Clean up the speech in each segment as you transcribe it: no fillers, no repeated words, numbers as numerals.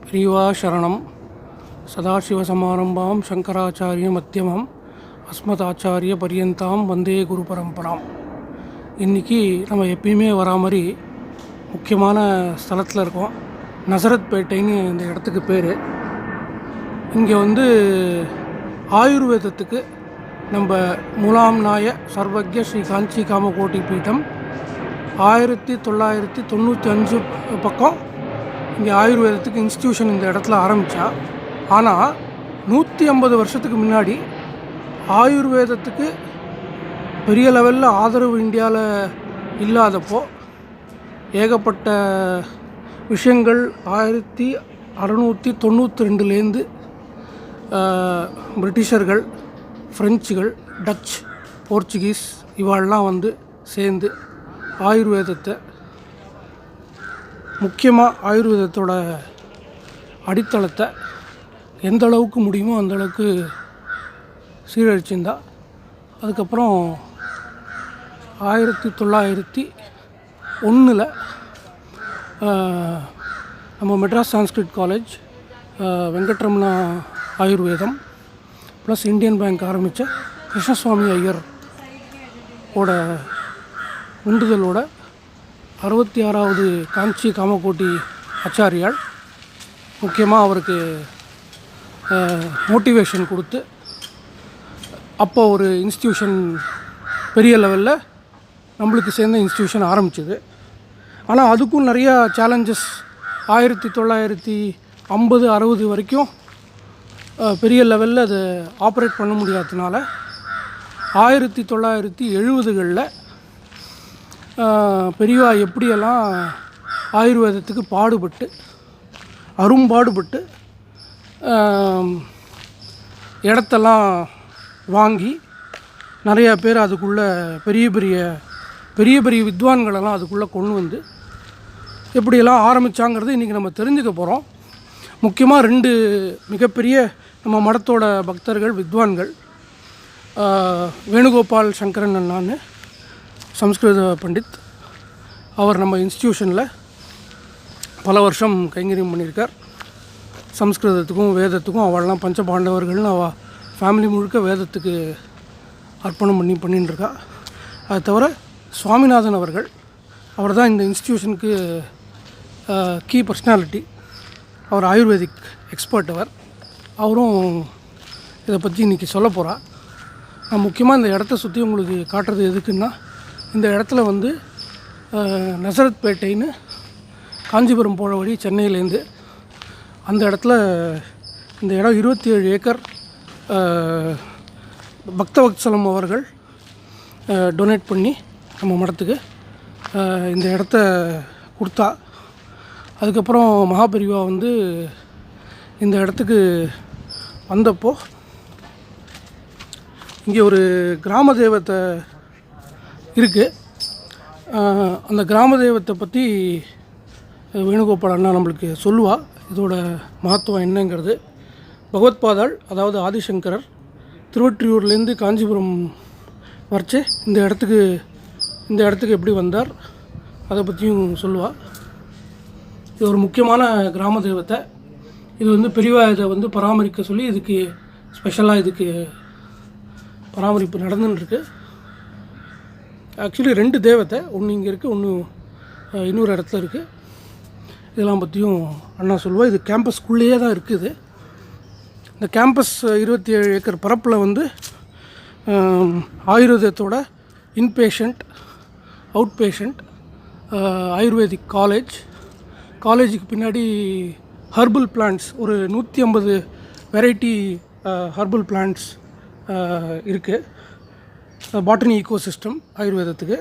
பெரியவா சரணம். சதாசிவசமாரம்பாம் சங்கராச்சாரிய மத்தியமம் அஸ்மதாச்சாரிய பரியந்தாம் வந்தே குரு பரம்பராம். இன்றைக்கி நம்ம எப்பயுமே வரா மாதிரி முக்கியமான ஸ்தலத்தில் இருக்கோம். நசரத்பேட்டைன்னு இந்த இடத்துக்கு பேர். இங்கே ஆயுர்வேதத்துக்கு நம்ம மூலாம் நாய சர்வஜ்ய ஸ்ரீ காஞ்சி காமகோட்டி பீட்டம் 1995 பக்கம் இங்கே ஆயுர்வேதத்துக்கு இன்ஸ்டியூஷன் இந்த இடத்துல ஆரம்பித்தா. ஆனால் 150 வருஷத்துக்கு முன்னாடி ஆயுர்வேதத்துக்கு பெரிய லெவலில் ஆதரவு இந்தியாவில் இல்லாதப்போ ஏகப்பட்ட விஷயங்கள் 1692லேருந்து பிரிட்டிஷர்கள், ஃப்ரெஞ்சுகள், டச், போர்ச்சுகீஸ் இவாளெலாம் சேர்ந்து ஆயுர்வேதத்தை, முக்கியமாக ஆயுர்வேதத்தோட அடித்தளத்தை எந்த அளவுக்கு முடியுமோ அந்தளவுக்கு சீரழிச்சிருந்தா. அதுக்கப்புறம் 1901 நம்ம மெட்ராஸ் சான்ஸ்கிரிட் காலேஜ், வெங்கட்ரமணா ஆயுர்வேதம் ப்ளஸ் இந்தியன் பேங்க் ஆரம்பித்த கிருஷ்ணசுவாமி ஐயர் ஓட உண்டுதலோட 66வது காஞ்சி காமகோட்டி ஆச்சாரியால் முக்கியமாக அவருக்கு மோட்டிவேஷன் கொடுத்து அப்போ ஒரு இன்ஸ்டியூஷன் பெரிய லெவலில் நம்மளுக்கு சேர்ந்த இன்ஸ்டியூஷன் ஆரம்பிச்சிது. ஆனால் அதுக்கும் நிறையா சேலஞ்சஸ் 1950-60 வரைக்கும் பெரிய லெவலில் அதை ஆப்ரேட் பண்ண முடியாததுனால 1970களில் பெரியவா எப்படியெல்லாம் ஆயுர்வேதத்துக்கு அரும்பாடுபட்டு இடத்தெல்லாம் வாங்கி நிறையா பேர் அதுக்குள்ளே பெரிய பெரிய வித்வான்களெல்லாம் அதுக்குள்ளே கொண்டு எப்படியெல்லாம் ஆரம்பித்தாங்கிறது இன்றைக்கி நம்ம தெரிஞ்சுக்க போகிறோம். முக்கியமாக 2 மிகப்பெரிய நம்ம மடத்தோட பக்தர்கள், வித்வான்கள், வேணுகோபால் சங்கரன் அண்ணான்னு சம்ஸ்கிருத பண்டித். அவர் நம்ம இன்ஸ்டியூஷனில் பல வருஷம் கைங்கரியம் பண்ணியிருக்கார். சம்ஸ்கிருதத்துக்கும் வேதத்துக்கும் அவள்லாம் பஞ்சபாண்டவர்கள்னு அவள் ஃபேமிலி முழுக்க வேதத்துக்கு அர்ப்பணம் பண்ணிட்டுருக்கா. அது தவிர சுவாமிநாதன் அவர்கள், அவர் தான் இந்த இன்ஸ்டியூஷனுக்கு கீ பர்சனாலிட்டி. அவர் ஆயுர்வேதிக் எக்ஸ்பர்ட். அவரும் இதை பற்றி இன்றைக்கி சொல்ல போகிறா. நான் முக்கியமாக இந்த இடத்த சுற்றி உங்களுக்கு காட்டுறது எதுக்குன்னா, இந்த இடத்துல நசரத்பேட்டைன்னு காஞ்சிபுரம் போகிற வழி சென்னையிலேருந்து அந்த இடத்துல இந்த இடம் 27 ஏக்கர் பக்தவத்சலம் அவர்கள் டொனேட் பண்ணி நம்ம மடத்துக்கு இந்த இடத்த கொடுத்தா. அதுக்கப்புறம் மகாபெரிவா இந்த இடத்துக்கு வந்தப்போ இங்கே ஒரு கிராம தெய்வத்தை இருக்குது. அந்த கிராம தெய்வத்தை பற்றி வேணுகோபால் அண்ணா நம்மளுக்கு சொல்லுவாள். இதோட மகத்துவம் என்னங்கிறது. பகவத்பாதாள், அதாவது ஆதிசங்கரர், திருவொற்றியூர்லேருந்து காஞ்சிபுரம் வரைச்சே இந்த இடத்துக்கு எப்படி வந்தார் அதை பற்றியும் சொல்லுவாள். இது ஒரு முக்கியமான கிராம தெய்வத்தை. இது பெரியவா இதை பராமரிக்க சொல்லி இதுக்கு ஸ்பெஷலாக பராமரிப்பு நடந்துன்னு. ஆக்சுவலி 2 தேவத்தை, ஒன்று இங்கே இருக்குது, ஒன்று இன்னொரு இடத்துல இருக்குது. இதெல்லாம் பற்றியும் அண்ணா சொல்லுவாள். இது கேம்பஸ்குள்ளேயே தான் இருக்குது. இந்த கேம்பஸ் 27 ஏக்கர் பரப்பில் ஆயுர்வேதத்தோட இன்பேஷண்ட், அவுட் பேஷண்ட், ஆயுர்வேதிக் காலேஜுக்கு பின்னாடி ஹர்பல் பிளான்ட்ஸ், ஒரு 150 வெரைட்டி ஹர்பல் பிளான்ட்ஸ் இருக்குது. பாட்டனி ஈகோசிஸ்டம் ஆயுர்வேதத்துக்கு.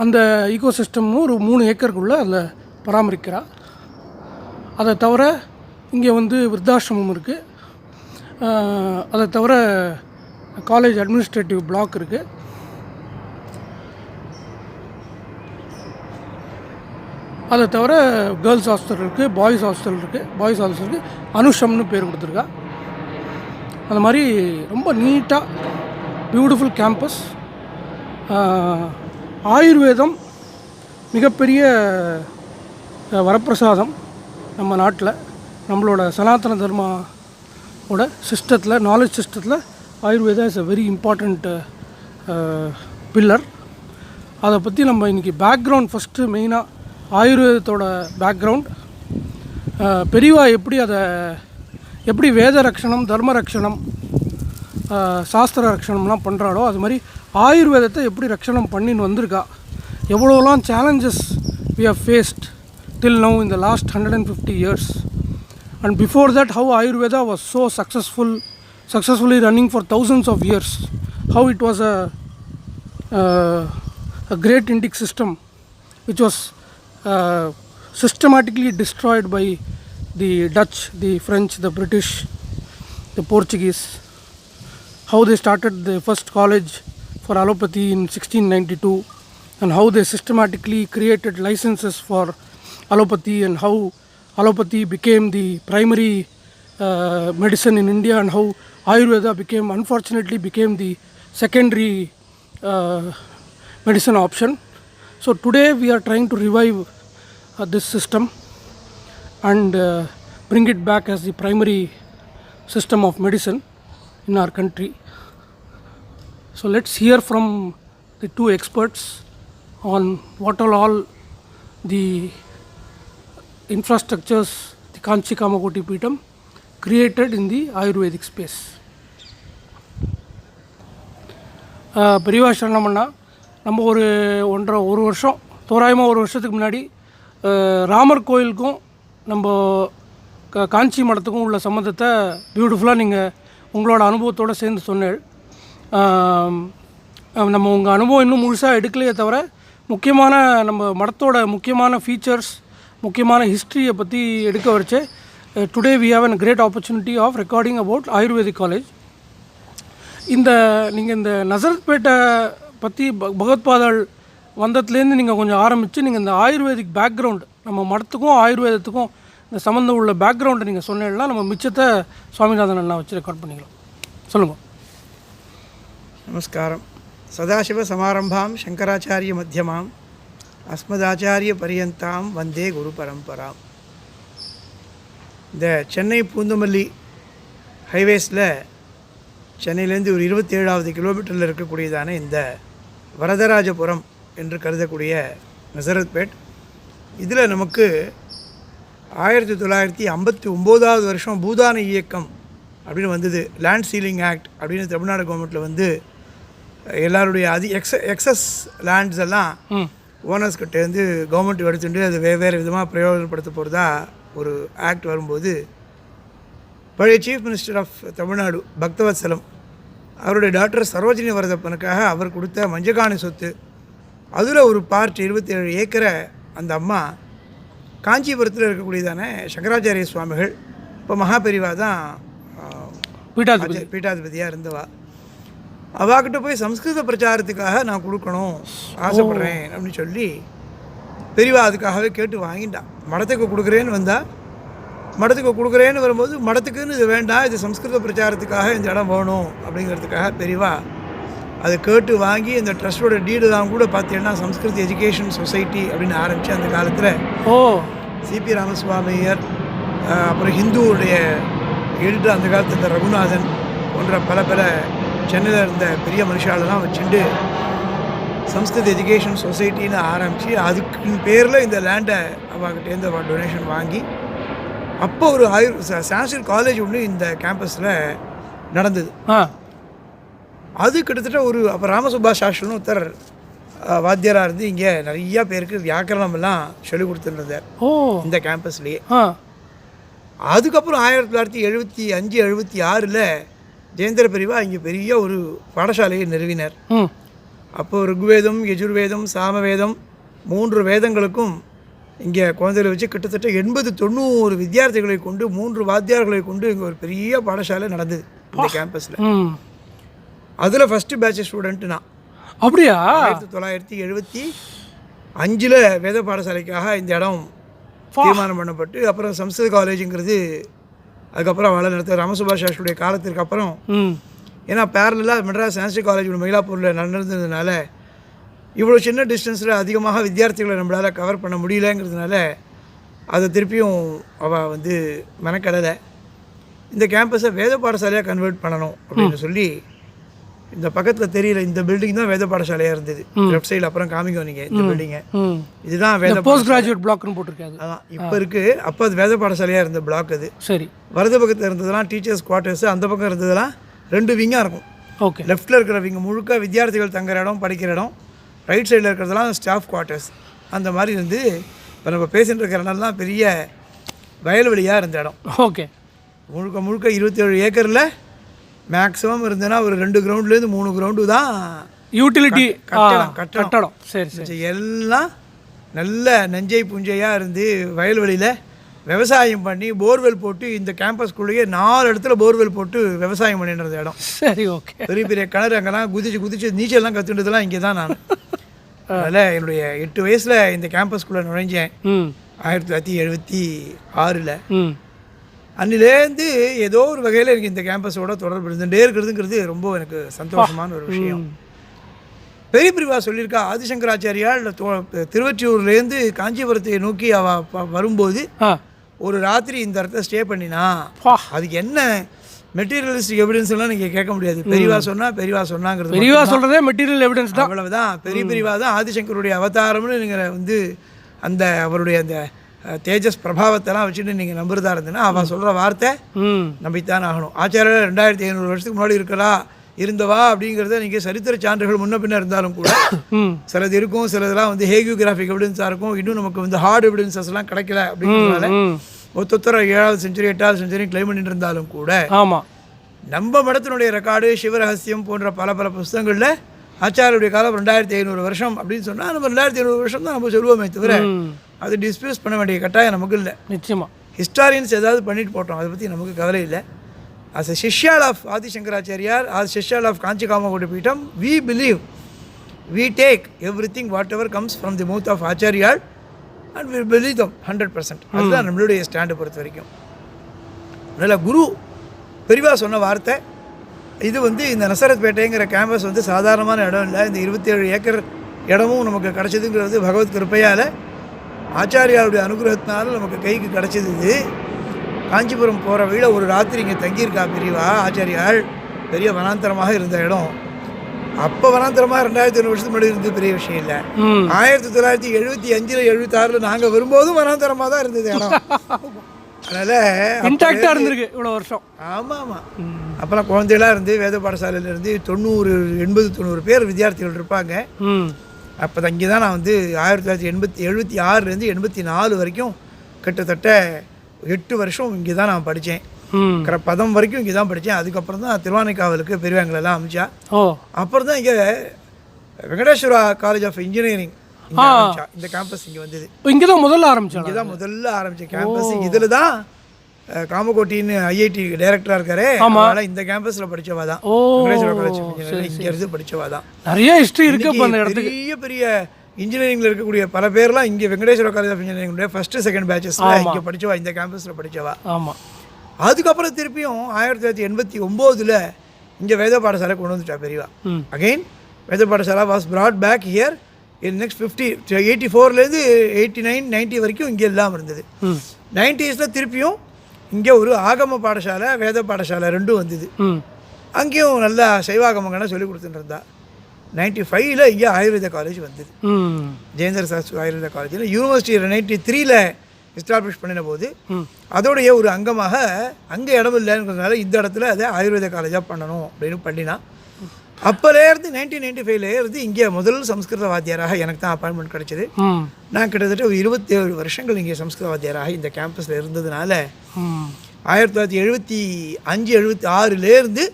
அந்த ஈகோசிஸ்டமும் ஒரு 3 ஏக்கருக்குள்ளே அதில் பராமரிக்கிறா. அதை தவிர இங்கே விருத்தாசிரமம் இருக்குது. அதை தவிர காலேஜ் அட்மினிஸ்ட்ரேட்டிவ் பிளாக் இருக்குது. அதை தவிர கேர்ள்ஸ் ஹாஸ்டல் இருக்குது, பாய்ஸ் ஹாஸ்டலுக்கு அனுஷம்னு பேர் கொடுத்துருக்கா. அந்த மாதிரி ரொம்ப நீட்டாக பியூட்டிஃபுல் கேம்பஸ். ஆயுர்வேதம் மிகப்பெரிய வரப்பிரசாதம் நம்ம நாட்டில். நம்மளோட சனாதன தர்மாவோட சிஸ்டத்தில், நாலேஜ் சிஸ்டத்தில் Ayurveda is a very important pillar. அதை பற்றி நம்ம இன்றைக்கி பேக்ரவுண்ட் ஃபஸ்ட்டு மெயினாக ஆயுர்வேதத்தோட பேக்ரவுண்ட், பெரியவா எப்படி வேத ரக்ஷணம், தர்ம ரக்ஷணம், சாஸ்திர ரக்ஷணம்லாம் பண்ணுறாளோ அது மாதிரி ஆயுர்வேதத்தை எப்படி ரக்ஷணம் பண்ணின்னு வந்திருக்கா, எவ்வளோலாம் challenges we have faced till now in the last 150 years, and before that how Ayurveda was so successfully running for thousands of years, how it was a great Indic system which was systematically destroyed by the Dutch, the French, the British, the Portuguese, how they started the first college for allopathy in 1692, and how they systematically created licenses for allopathy, and how allopathy became the primary medicine in India, and how Ayurveda unfortunately became the secondary medicine option. So today we are trying to revive this system and bring it back as the primary system of medicine in our country. So let's hear from the two experts on what all the infrastructures the Kanchi Kamakoti Peetham created in the Ayurvedic space. பெரியவா சரணமண்ணா, நம்ம ஒரு வருஷம் தோராயமாக ஒரு வருஷத்துக்கு முன்னாடி ராமர் கோயிலுக்கும் நம்ம காஞ்சி மடத்துக்கும் உள்ள சம்மந்தத்தை பியூட்டிஃபுல்லாக நீங்கள் உங்களோட அனுபவத்தோடு சேர்ந்து சொன்னேன். நம்ம உங்கள் அனுபவம் இன்னும் முழுசாக எடுக்கலையே தவிர முக்கியமான நம்ம மடத்தோட முக்கியமான ஃபீச்சர்ஸ், முக்கியமான ஹிஸ்ட்ரியை பற்றி எடுக்க வச்சு today we have an great opportunity of recording about Ayurvedic college. நீங்கள் இந்த நசரத்பேட்டை பற்றி பகவத்பாதாள் வந்தத்துலேருந்து நீங்கள் கொஞ்சம் ஆரம்பித்து நீங்கள் இந்த ஆயுர்வேதிக் பேக்ரவுண்ட், நம்ம மடத்துக்கும் ஆயுர்வேதத்துக்கும் இந்த சம்மந்தம் உள்ள பேக்ரவுண்டை நீங்கள் சொன்னீங்கன்னா நம்ம மிச்சத்தை சுவாமிநாதன் அண்ணா வச்சு ரெக்கார்ட் பண்ணிக்கலாம். சொல்லுங்கள். நமஸ்காரம். சதாசிவ சமாரம்பாம் சங்கராச்சாரிய மத்தியமாம் அஸ்மதாச்சாரிய பரியந்தாம் வந்தே குரு பரம்பராம். இந்த சென்னை பூந்தமல்லி ஹைவேஸில் சென்னையிலேருந்து ஒரு 27வது கிலோமீட்டரில் இருக்கக்கூடியதான இந்த வரதராஜபுரம் என்று கருதக்கூடிய நசரத்பேட், இதில் நமக்கு 1959வது வருஷம் பூதான இயக்கம் அப்படின்னு வந்தது. லேண்ட் சீலிங் ஆக்ட் அப்படின்னு தமிழ்நாடு கவர்மெண்ட்டில் எல்லாருடைய எக்ஸஸ் லேண்ட்ஸ் எல்லாம் ஓனர்ஸ்கிட்டேருந்து கவர்மெண்ட் எடுத்துட்டு அது வேறு விதமாக பிரயோஜனப்படுத்த போகிறதா ஒரு ஆக்ட் வரும்போது, பழைய chief minister of Tamil Nadu Bhaktavatsalam அவருடைய டாக்டர் சரோஜினி வரதப்பனுக்காக அவர் கொடுத்த மஞ்சகாணி சொத்து, அதில் ஒரு பார்ட் 27 ஏக்கரை அந்த அம்மா காஞ்சிபுரத்தில் இருக்கக்கூடியதான சங்கராச்சாரிய சுவாமிகள், இப்போ மகாபெரிவா தான் பீட்டாதிபதியாக இருந்தவா, அவாக்கிட்ட போய் சம்ஸ்கிருத பிரச்சாரத்துக்காக நான் கொடுக்கணும் ஆசைப்பட்றேன் அப்படின்னு சொல்லி பெரியவா அதுக்காகவே கேட்டு வாங்கிட்டான். மடத்துக்கு கொடுக்குறேன்னு வந்தால், மடத்துக்கு கொடுக்குறேன்னு வரும்போது மடத்துக்குன்னு இது வேண்டாம், இது சம்ஸ்கிருத பிரச்சாரத்துக்காக இந்த இடம் வேணும் அப்படிங்கிறதுக்காக பெரியவா அதை கேட்டு வாங்கி இந்த ட்ரஸ்டோட டீடு தான் கூட பார்த்தீங்கன்னா சம்ஸ்கிருத் எஜுகேஷன் சொசைட்டி அப்படின்னு ஆரம்பித்து அந்த காலத்தில் சிபி ராமசுவாமியர், அப்புறம் ஹிந்துவுடைய எடிட்டர் அந்த காலத்தில் இந்த ரகுநாதன் போன்ற பல சென்னையில் இருந்த பெரிய மனுஷாலெல்லாம் வச்சுட்டு சம்ஸ்கிருத் எஜுகேஷன் சொசைட்டின்னு ஆரம்பித்து அதுக்கு பேரில் இந்த லேண்டை அவங்ககிட்டேருந்து டொனேஷன் வாங்கி அப்போ ஒரு சான்ஸ்கிரிட் காலேஜ் ஒன்று இந்த கேம்பஸில் நடந்தது. அது கிட்டத்தட்ட அப்போ ராமசுப்பா சாஸ்திரன்னு ஒருத்தர் வாத்தியராக இருந்து இங்கே நிறையா பேருக்கு வியாக்கரணமெல்லாம் சொல்லிக் கொடுத்துருந்தார் இந்த கேம்பஸ்லேயே. அதுக்கப்புறம் 1975, 76 ஜெயேந்திர பெரியவா இங்கே பெரிய ஒரு பாடசாலையை நிறுவினர். அப்போது ருக்வேதம், யஜுர்வேதம், சாமவேதம் 3 வேதங்களுக்கும் இங்கே குழந்தைகளை வச்சு கிட்டத்தட்ட 80-90 வித்தியார்த்திகளை கொண்டு 3 வாத்தியார்களை கொண்டு இங்கே ஒரு பெரிய பாடசாலை நடந்தது இந்த கேம்பஸில். அதில் ஃபஸ்ட்டு பேட்ச் ஸ்டூடெண்ட்டு நான். அப்படியா? 1975 வேத பாடசாலைக்காக இந்த இடம் தீர்மானம் பண்ணப்பட்டு அப்புறம் சம்ஸ்கிருத காலேஜுங்கிறது அதுக்கப்புறம் அவளை நடத்த ராமசுப்பா சாஸ்திரியுடைய காலத்திற்கு அப்புறம், ஏன்னா பேரலாக மெட்ராஸ் சான்ஸ்கிரிட் காலேஜ் மயிலாப்பூரில் நடந்ததுனால இவ்வளோ சின்ன டிஸ்டன்ஸில் அதிகமாக வித்தியார்த்திகளை நம்மளால் கவர் பண்ண முடியலங்கிறதுனால அதை திருப்பியும் அவள் வந்து மெனக்கடலை இந்த கேம்பஸை வேத பாடசாலையாக கன்வெர்ட் பண்ணணும் அப்படின்னு சொல்லி இந்த பக்கத்தில் தெரியல இந்த பில்டிங் தான் வேத பாடசாலையாக இருந்தது. லெஃப்ட் சைடில் அப்புறம் காமிங்க நீங்கள் இந்த பில்டிங்கை, இதுதான் வேத போஸ்ட் கிராஜுவேட் பிளாக்னு போட்டிருக்காது. அதான் இப்போ இருக்குது. அப்போ அது வேத பாடசாலையாக இருந்த பிளாக் அது. சரி. வலது பக்கத்தில் இருந்ததெல்லாம் டீச்சர்ஸ் குவார்ட்டர்ஸ், அந்த பக்கம் இருந்ததெல்லாம் 2 விங்காக இருக்கும். ஓகே. லெஃப்ட்டில் இருக்கிற விங்க முழுக்க வித்தியார்த்திகள் தங்குற இடம், படிக்கிற இடம். ரைட் சைடில் இருக்கிறதெல்லாம் ஸ்டாஃப் குவார்ட்டர்ஸ். அந்த மாதிரி இருந்து இப்போ நம்ம பேசிகிட்டு இருக்கிற இடம்லாம் பெரிய வயல்வெளியாக இருந்த இடம். ஓகே. முழுக்க முழுக்க 27 ஏக்கரில் மேக்ஸிமம் இருந்ததுன்னா ஒரு 2 கிரவுண்ட்லேருந்து 3 கிரவுண்டு தான் யூட்டிலிட்டி கட்டடம். சரி சரி. எல்லாம் நல்ல நெஞ்சை புஞ்சையாக இருந்து வயல்வெளியில் விவசாயம் பண்ணி போர்வெல் போட்டு இந்த கேம்பஸ்குள்ளேயே 4 இடத்துல போர்வெல் போட்டு விவசாயம் பண்ணிடுறது இடம். சரி. ஓகே. பெரிய பெரிய கிணறு அங்கெல்லாம் குதிச்சு நீச்சல்லாம் கற்றுன்றதுலாம் இங்கே தான் நான். அதில் என்னுடைய 8 வயசில் இந்த கேம்பஸ்குள்ளே நுழைஞ்சேன் 1976. அன்னிலேருந்து ஏதோ ஒரு வகையில் எனக்கு இந்த கேம்பஸோட தொடர்பு இருந்துகிட்டே இருக்கிறதுங்கிறது ரொம்ப எனக்கு சந்தோஷமான ஒரு விஷயம். பெரிய பிரிவா சொல்லியிருக்கா, ஆதிசங்கராச்சாரியால் திருவற்றியூர்லேருந்து காஞ்சிபுரத்தை நோக்கி வரும்போது ஒரு ராத்திரி இந்த இடத்துல ஸ்டே பண்ணினா அதுக்கு என்ன மெட்டீரியலிஸ்டிக் எவிடன்ஸ் எல்லாம் நீங்கள் கேட்க முடியாது. பெரியவா சொன்னாங்கிறது பெரியவா சொல்கிறதே மெட்டீரியல் எவிடன்ஸ் தான். அவ்வளவுதான். பெரியவா தான் ஆதிசங்கருடைய அவதாரம்னு நீங்கள் வந்து அந்த அவருடைய அந்த தேஜஸ் பிரபாவத்தெல்லாம் வச்சுட்டு நீங்கள் நம்புறதா இருந்ததுன்னா அவள் சொல்கிற வார்த்தை நம்பித்தான் ஆகணும். ஆச்சாரியர் 2500 வருஷத்துக்கு முன்னாடி இருந்தவா அப்படிங்கிறத நீங்கள் சரித்திர சான்றுகள் முன்ன பின்ன இருந்தாலும் கூட சிலது இருக்கும், சிலதெல்லாம் வந்து ஹேகியோகிராஃபிக் எவிடன்ஸாக இருக்கும். இன்னும் நமக்கு வந்து ஹார்ட் எவிடன்ஸஸ்லாம் கிடைக்கல அப்படிங்கிறதுனால ஒத்தொத்தர 7வது செஞ்சுரி 8வது செஞ்சுரி கிளைம் பண்ணிட்டு இருந்தாலும் கூட நம்ம மடத்தினுடைய ரெக்கார்டு சிவரகசியம் போன்ற பல பல புஸ்தகங்களில் ஆச்சாரியுடைய காலம் 2500 வருஷம் அப்படின்னு சொன்னால் நம்ம 2500 வருஷம் தான் நம்ம சொல்லுவோமே தவிர அது டிஸ்பியூஸ் பண்ண வேண்டிய கட்டாயம் நமக்கு இல்லை. நிச்சயமாக ஹிஸ்டாரியன்ஸ் ஏதாவது பண்ணிட்டு போட்டோம், அதை பற்றி நமக்கு கவலை இல்லை. as a Shishal of Adi Shankaracharya, as Shishal of Kanchi Kamakoda Peetham, we believe, we take everything whatever comes from the mouth of Acharya and we believe them 100%. அதுதான் நம்மளுடைய ஸ்டாண்டை பொறுத்த வரைக்கும். அதனால் குரு பெரியவா சொன்ன வார்த்தை இது வந்து இந்த நசரத்பேட்டைங்கிற கேம்பஸ் வந்து சாதாரணமான இடம் இல்லை. இந்த 27 ஏக்கர் இடமும் நமக்கு கிடச்சிதுங்கிறது பகவத் கிருப்பையால் ஆச்சாரியாருடைய அனுகிரகத்தினால நமக்கு கைக்கு கிடச்சிது. இது காஞ்சிபுரம் போகிற வழியில் ஒரு ராத்திரி இங்கே தங்கியிருக்கா பெரியவா ஆச்சாரியால். பெரிய வனாந்தரமாக இருந்த இடம். அப்போ வனாந்தரமாக 2500 வருஷத்துக்கு முன்னாடி இருந்தது பெரிய விஷயம் இல்லை. 1975 76 நாங்கள் வரும்போதும் வனாந்தரமாக தான் இருந்தது இடம். அதனால் இன்டாக்டாக இருந்திருக்கு இவ்வளோ வருஷம். ஆமாம். அப்போலாம் குழந்தைகளாக இருந்து வேத பாடசாலையிலேருந்து 80-90 பேர் வித்தியார்த்திகள் இருப்பாங்க. அப்போ தான் இங்கே தான் நான் வந்து 1976 84 வரைக்கும் கிட்டத்தட்ட 8 வருஷம் இங்கே தான் நான் படித்தேன். பதம் வரைக்கும் இங்கே தான் படித்தேன். அதுக்கப்புறம் தான் திருவானைக்காவலுக்கு பெரியவங்களெல்லாம் அமிச்சா. அப்புறம் தான் இங்கே வெங்கடேஸ்வரா காலேஜ் ஆஃப் இன்ஜினியரிங் இந்த கேம்பஸ் இங்கே வந்தது. இங்கே தான் முதல்ல ஆரம்பித்தேன். இங்கே தான் முதல்ல ஆரம்பித்த கேம்பஸ். இதில் தான் காமகோட்டின்னு ஐஐடி டைரக்டராக இருக்காரு. அதனால இந்த கேம்பஸில் படித்தவா தான் வெங்கடேஸ்வரா காலேஜ் ஆஃப் இன்ஜினியரிங் இங்கே இருந்து படித்தவா தான். நிறைய ஹிஸ்ட்ரி இருக்குது. பெரிய பெரிய இன்ஜினியரிங்கில் இருக்கக்கூடிய பல பேர்லாம் இங்கே Venkateswara college of engineering first second பேச்சஸில் இங்கே படித்தவா, இந்த கேம்பஸில் படித்தவா. ஆமாம். அதுக்கப்புறம் திருப்பியும் 1989 இங்கே வேத பாடசாலை கொண்டு வந்துட்டா பெரியவா. Again Veda Pathashala was brought back here in next 84லேருந்து 89 90 வரைக்கும் இங்கே எல்லாம் இருந்தது. 90s திருப்பியும் இங்கே ஒரு ஆகம பாடசாலை வேத பாடசாலை ரெண்டும் வந்தது. அங்கேயும் நல்லா சைவாகமங்கள்லாம் சொல்லி கொடுத்துட்டு இருந்தா. 95 இங்கே ஆயுர்வேத காலேஜ் வந்தது. ஜெயேந்திர சாஸ்திரி ஆயுர்வேத காலேஜில் யூனிவர்சிட்டி 93 எஸ்டாப்ளிஷ் பண்ணின போது அதோடைய ஒரு அங்கமாக அங்கே இடம் இல்லைங்கிறதுனால இந்த இடத்துல அதை ஆயுர்வேத காலேஜாக பண்ணணும் அப்படின்னு பண்ணினா. அப்போலேருந்து 1995 இங்கே முதல் சம்ஸ்கிருத வாத்தியாராக எனக்கு தான் அப்பாயின்மெண்ட் கிடச்சிது. நான் கிட்டத்தட்ட 27 வருஷங்கள் இங்கே சம்ஸ்கிருத வாத்தியாராக இந்த கேம்பஸில் இருந்ததுனால 1975 76லேருந்து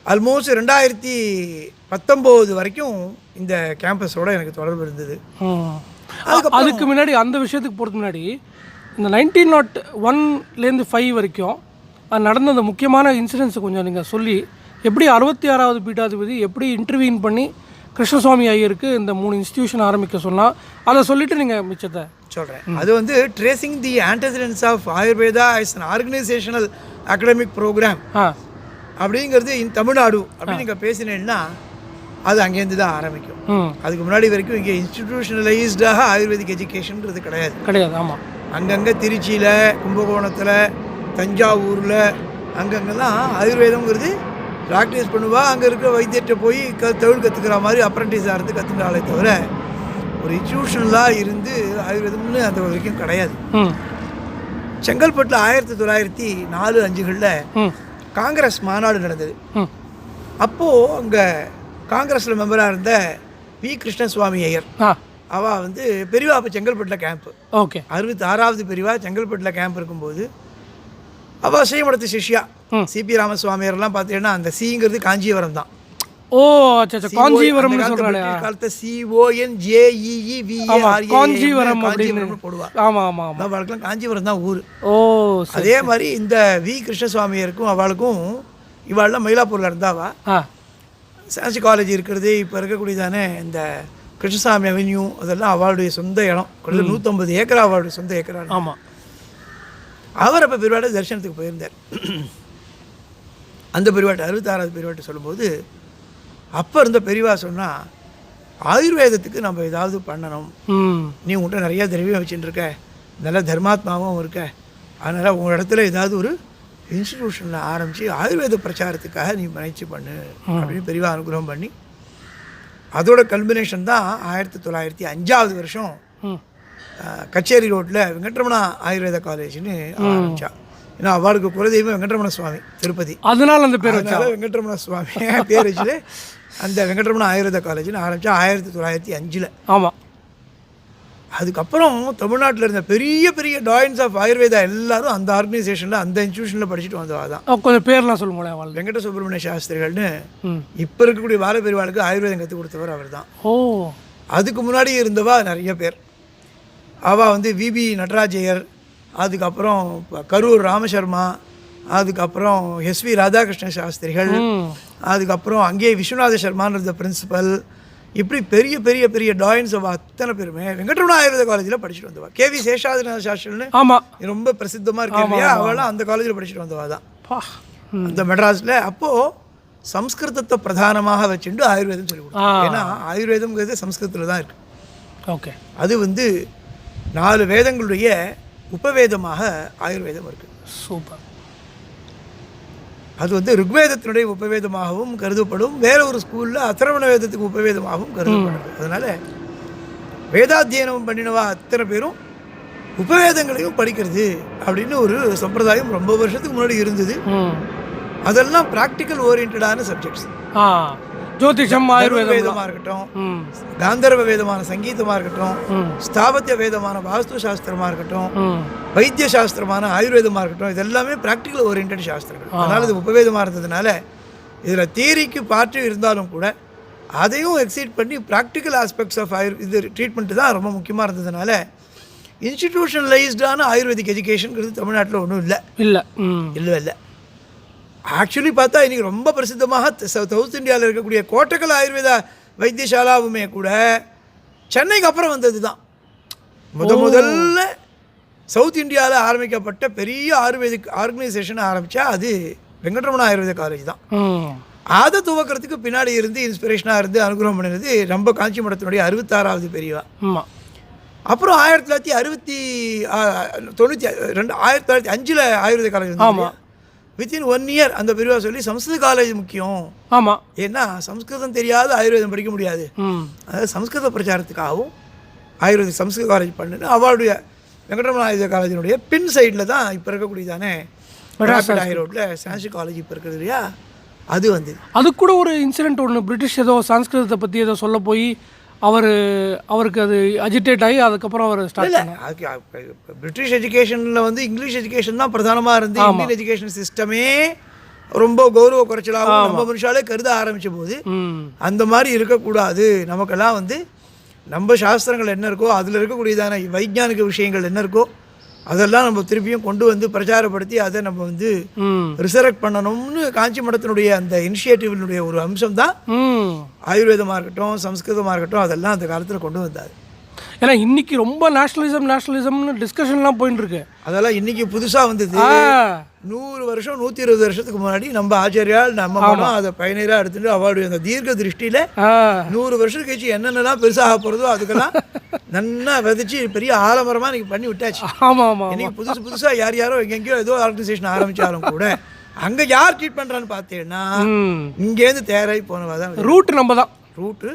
ஆல்மோஸ்ட் 2019 வரைக்கும் இந்த கேம்பஸோட எனக்கு தொடர்பு இருந்தது. அதுக்கு முன்னாடி அந்த விஷயத்துக்கு போகிறதுக்கு முன்னாடி இந்த 1901லேருந்து 5 வரைக்கும் நடந்த அந்த முக்கியமான இன்சிடென்ட்ஸை கொஞ்சம் நீங்கள் சொல்லி, எப்படி 66வது பீட்டாதிபதி எப்படி இன்டர்வியூன் பண்ணி கிருஷ்ணசுவாமி ஐயருக்கு இந்த 3 இன்ஸ்டிடியூஷன் ஆரம்பிக்க சொன்னால் அதை சொல்லிவிட்டு நீங்கள் மிச்சத்தை சொல்கிறேன். அது வந்து tracing the antecedents of Ayurveda is an organisational academic programme அப்படிங்கிறது இன் தமிழ்நாடு அப்படின்னு நீங்கள் பேசினேன்னா அது அங்கேருந்து தான் ஆரம்பிக்கும். அதுக்கு முன்னாடி வரைக்கும் இங்கே இன்ஸ்டிடியூஷனலைஸ்டாக ஆயுர்வேதிக் எஜுகேஷன்றது கிடையாது. ஆமாம். அங்கங்கே திருச்சியில், கும்பகோணத்தில், தஞ்சாவூரில் அங்கங்கெல்லாம் ஆயுர்வேதம்ங்கிறது ப்ராக்டிஸ் பண்ணுவா. அங்கே இருக்கிற வைத்தியர்கிட்ட போய் தொழில் கற்றுக்கிற மாதிரி அப்ரண்டிஸாக இருந்து கற்றுக்கிறாளே தவிர ஒரு இன்ஸ்டியூஷனலாக இருந்து ஆயுர்வேதம்னு அந்த வரைக்கும் கிடையாது. செங்கல்பட்டில் 1904-05 காங்கிரஸ் மாநாடு நடந்தது. அப்போது அங்கே காங்கிரஸில் மெம்பராக இருந்த வி கிருஷ்ணசுவாமி ஐயர் அவள் வந்து பெரியவா அப்போ செங்கல்பட்டில் கேம்ப்பு. ஓகே. 66வது பெரியவா செங்கல்பட்டில் கேம்ப் இருக்கும்போது அவள் ஸ்ரீமடத்து சிஷ்யா சிபி ராமசுவாமியர்லாம் பார்த்தீங்கன்னா அந்த சிங்கிறது காஞ்சிபுரம் தான். ஓ அச்சா, காஞ்சிபுரம் சொல்றாங்க. காலத்தை CONJEEVARAM காஞ்சிபுரம் காஞ்சிபுரம் போடுவா. ஆமாம் ஆமாம் ஆமாம். அவளுக்குலாம் காஞ்சிபுரம் தான் ஊர். ஓ அதே மாதிரி இந்த வி கிருஷ்ணசுவாமியருக்கும் அவளுக்கும் இவாள்லாம் மயிலாப்பூரில் இருந்தாவா. சான்சி காலேஜ் இருக்கிறது இப்போ இருக்கக்கூடியதானே இந்த கிருஷ்ணசாமி அவென்யூ அதெல்லாம் அவளுடைய சொந்த இடம். 150 ஏக்கரா அவளுடைய சொந்த ஏக்கரா. ஆமாம். அவர் அப்போ பெருவாட்டை தரிசனத்துக்கு போயிருந்தார். அந்த பெருவாட்டை 66வது பெருவாட்டை சொல்லும்போது அப்போ இருந்த பெரியவா சொன்னால் ஆயுர்வேதத்துக்கு நம்ம ஏதாவது பண்ணணும். நீ உங்கள்கிட்ட நிறையா திரவியம் வச்சுட்டு இருக்க, நல்ல தர்மாத்மாவும் இருக்க, அதனால் உங்கள் இடத்துல ஏதாவது ஒரு இன்ஸ்டிடியூஷனில் ஆரம்பித்து ஆயுர்வேத பிரச்சாரத்துக்காக நீ முயற்சி பண்ணு அப்படின்னு பெரியவா அனுகிரகம் பண்ணி அதோட கல்மினேஷன் தான் 1905 கச்சேரி ரோட்டில் வெங்கட்ரமணா ஆயுர்வேத காலேஜ்னு ஆரம்பித்தா. ஏன்னா அவளுக்கு குலதெய்வம் வெங்கட்ரமண சுவாமி திருப்பதி, அதனால அந்த பேர் வச்சா. வெங்கட்ரமண சுவாமி பேர் வச்சு அந்த வெங்கட்ரமணா ஆயுர்வேத காலேஜ்னு ஆரம்பித்தா 1905. ஆமாம். அதுக்கப்புறம் தமிழ்நாட்டில் இருந்த பெரிய பெரிய டாயின்ஸ் ஆஃப் ஆயுர்வேதா எல்லாரும் அந்த ஆர்கனைசேஷனில் அந்த இன்ஸ்டியூஷனில் படிச்சுட்டு வந்தவா தான். கொஞ்சம் பேர்லாம் சொல்லுங்களேன். வெங்கட சுப்பிரமணிய சாஸ்திரிகள்னு இப்போ இருக்கக்கூடிய பால பெருவாளுக்கு ஆயுர்வேதம் கற்றுக் கொடுத்தவர் அவர் தான். ஓ. அதுக்கு முன்னாடி இருந்தவா நிறைய பேர். அவள் வந்து விபி நடராஜையர், அதுக்கப்புறம் கரூர் ராமசர்மா, அதுக்கப்புறம் எஸ்வி ராதாகிருஷ்ண சாஸ்திரிகள், அதுக்கப்புறம் அங்கேயே விஸ்வநாத சர்மான்ற பிரின்சிபல், இப்படி பெரிய பெரிய பெரிய டாயின்ஸ் அவள் அத்தனை பேருமே வெங்கட்ரமணா ஆயுர்வேத காலேஜில் படிச்சுட்டு வந்தவா. கேவி சேஷாதிநாத சாஸ்திரின்னு ரொம்ப பிரசித்தமாக இருக்கு இல்லையா, அவளாம் அந்த காலேஜில் படிச்சுட்டு வந்தவா தான் அந்த மெட்ராஸில். அப்போது சம்ஸ்கிருதத்தை பிரதானமாக வச்சுட்டு ஆயுர்வேதம் சொல்லி கொடுத்தோம். ஏன்னா ஆயுர்வேதம்ங்கிறது சம்ஸ்கிருதத்தில் தான் இருக்குது. ஓகே. அது வந்து 4 வேதங்களுடைய உபவேதமாக ஆயுர்வேதம் இருக்குது. சூப்பர். அது வந்து ருக்வேதத்தினுடைய உபவேதமாகவும் கருதப்படும். வேற ஒரு ஸ்கூலில் அதர்வண வேதத்துக்கு உபவேதமாகவும் கருதப்படும். அதனால் வேதாத்தியனம் பண்ணினவா அத்தனை பேரும் உபவேதங்களையும் படிக்கிறது அப்படின்னு ஒரு சம்பிரதாயம் ரொம்ப வருஷத்துக்கு முன்னாடி இருந்தது. அதெல்லாம் ப்ராக்டிக்கல் ஓரியன்டான சப்ஜெக்ட்ஸ். ஜோதிஷம், ஆயுர்வேதமாக இருக்கட்டும், காந்தர்வ வேதமான சங்கீதமாக இருக்கட்டும், ஸ்தாபத்திய வேதமான வாஸ்து சாஸ்திரமாக இருக்கட்டும், வைத்திய சாஸ்திரமான ஆயுர்வேதமாக இருக்கட்டும், இது எல்லாமே ப்ராக்டிக்கல் ஓரியன்ட் சாஸ்திரங்கள். அதனால் இது உபவேதமாக இருந்ததுனால இதில் தியரிக்கு பார்ட்டு இருந்தாலும் கூட அதையும் எக்ஸீட் பண்ணி ப்ராக்டிக்கல் ஆஸ்பெக்ட்ஸ் ஆஃப் இது ட்ரீட்மெண்ட்டு தான் ரொம்ப முக்கியமாக இருந்ததுனால இன்ஸ்டிடியூஷனலைஸ்டான ஆயுர்வேதிக் எஜுகேஷனுங்கிறது தமிழ்நாட்டில் ஒன்றும் இல்லை. இல்லை ஆக்சுவலி பார்த்தா இன்றைக்கி ரொம்ப பிரசித்தமாக சவுத் இந்தியாவில் இருக்கக்கூடிய கோட்டக்கல் ஆயுர்வேத வைத்தியசாலாவுமே கூட சென்னைக்கு அப்புறம் வந்தது தான். முதல்ல சவுத் இந்தியாவில் ஆரம்பிக்கப்பட்ட பெரிய ஆயுர்வேதிக் ஆர்கனைசேஷன் ஆரம்பித்தா அது வெங்கட்ரமணா ஆயுர்வேத காலேஜ் தான். அதை துவக்கிறதுக்கு பின்னாடி இருந்து இன்ஸ்பிரேஷனாக இருந்து அனுகிரகம் பண்ணினது ரொம்ப காஞ்சி மடத்தினுடைய 66வது பெரியவா. அப்புறம் 1905 ஆயுர்வேத காலேஜ் வந்து வித்தின் 1 இயர் அந்த பெரியவா சொல்லி சம்ஸ்கிருத காலேஜ் முக்கியம். ஆமாம். ஏன்னா சம்ஸ்கிருதம் தெரியாத ஆயுர்வேதம் படிக்க முடியாது. அதாவது சம்ஸ்கிருத பிரச்சாரத்துக்காகவும் ஆயுர்வேதிக் சம்ஸ்கிருத காலேஜ் பண்ணுன்னு அவளுடைய வெங்கட்ரமணா ஆயுர்வேத காலேஜினுடைய பின் சைடில் தான் இப்போ இருக்கக்கூடியதானே ரோட்டில் சான்சி காலேஜ் இப்போ இருக்கிறது இல்லையா, அது வந்து அது கூட ஒரு இன்சிடென்ட் ஒன்று. பிரிட்டிஷ் ஏதோ சம்ஸ்கிருதத்தை பற்றி ஏதோ சொல்ல போய் அவருக்கு அது அஜிடேட் ஆகி அதுக்கப்புறம் அவர் ஸ்டார்ட் பண்ணார். பிரிட்டிஷ் எஜுகேஷனில் வந்து இங்கிலீஷ் எஜுகேஷன் தான் பிரதானமாக இருந்து இந்தியன் எஜுகேஷன் சிஸ்டமே ரொம்ப கௌரவ குறைச்சலாகவும் நம்ம மனுஷாலே கருத ஆரம்பித்த போது அந்த மாதிரி இருக்கக்கூடாது, நமக்கெல்லாம் வந்து நம்ம சாஸ்திரங்கள் என்ன இருக்கோ அதில் இருக்கக்கூடியதான வைஜானிக விஷயங்கள் என்ன இருக்கோ அதெல்லாம் நம்ம திருப்பியும் கொண்டு வந்து பிரச்சாரப்படுத்தி அதை நம்ம வந்து ரிசரெக்ட் பண்ணணும்னு காஞ்சி மடத்தினுடைய அந்த இனிஷியேட்டிவ்னுடைய ஒரு அம்சம் தான் ஆயுர்வேதமாக இருக்கட்டும் சம்ஸ்கிருதமாக இருக்கட்டும் அதெல்லாம் அந்த காலத்தில் கொண்டு வந்தார். ஏன்னா இன்னைக்கு ரொம்ப நேஷனலிசம்னு டிஸ்கஷன்லாம் போயிட்டு இருக்கு. அதெல்லாம் இன்னைக்கு புதுசாக வந்தது. 100 வருஷம் 120 வருஷத்துக்கு முன்னாடி நம்ம ஆச்சாரியால் நம்ம படம் அதை பயனராக எடுத்துட்டு அவார்டு அந்த தீர்க்க திருஷ்டியில் 100 வருஷத்துக்கு கழிச்சு என்னென்னலாம் பெருசாக போகிறதோ அதுக்கெல்லாம் நல்லா விதைச்சி பெரிய ஆலமரமாக இன்னைக்கு பண்ணி விட்டாச்சு. ஆமாம் ஆமாம். இன்னைக்கு புதுசாக யாரோ எங்கெங்கேயோ ஏதோ ஆர்கனைசேஷன் ஆரம்பித்தாலும் கூட அங்கே யார் ட்ரீட் பண்ணுறான்னு பார்த்தீங்கன்னா இங்கேருந்து தயாராகி போனவா தான். ரூட்டு நம்ம தான். ரூட்டு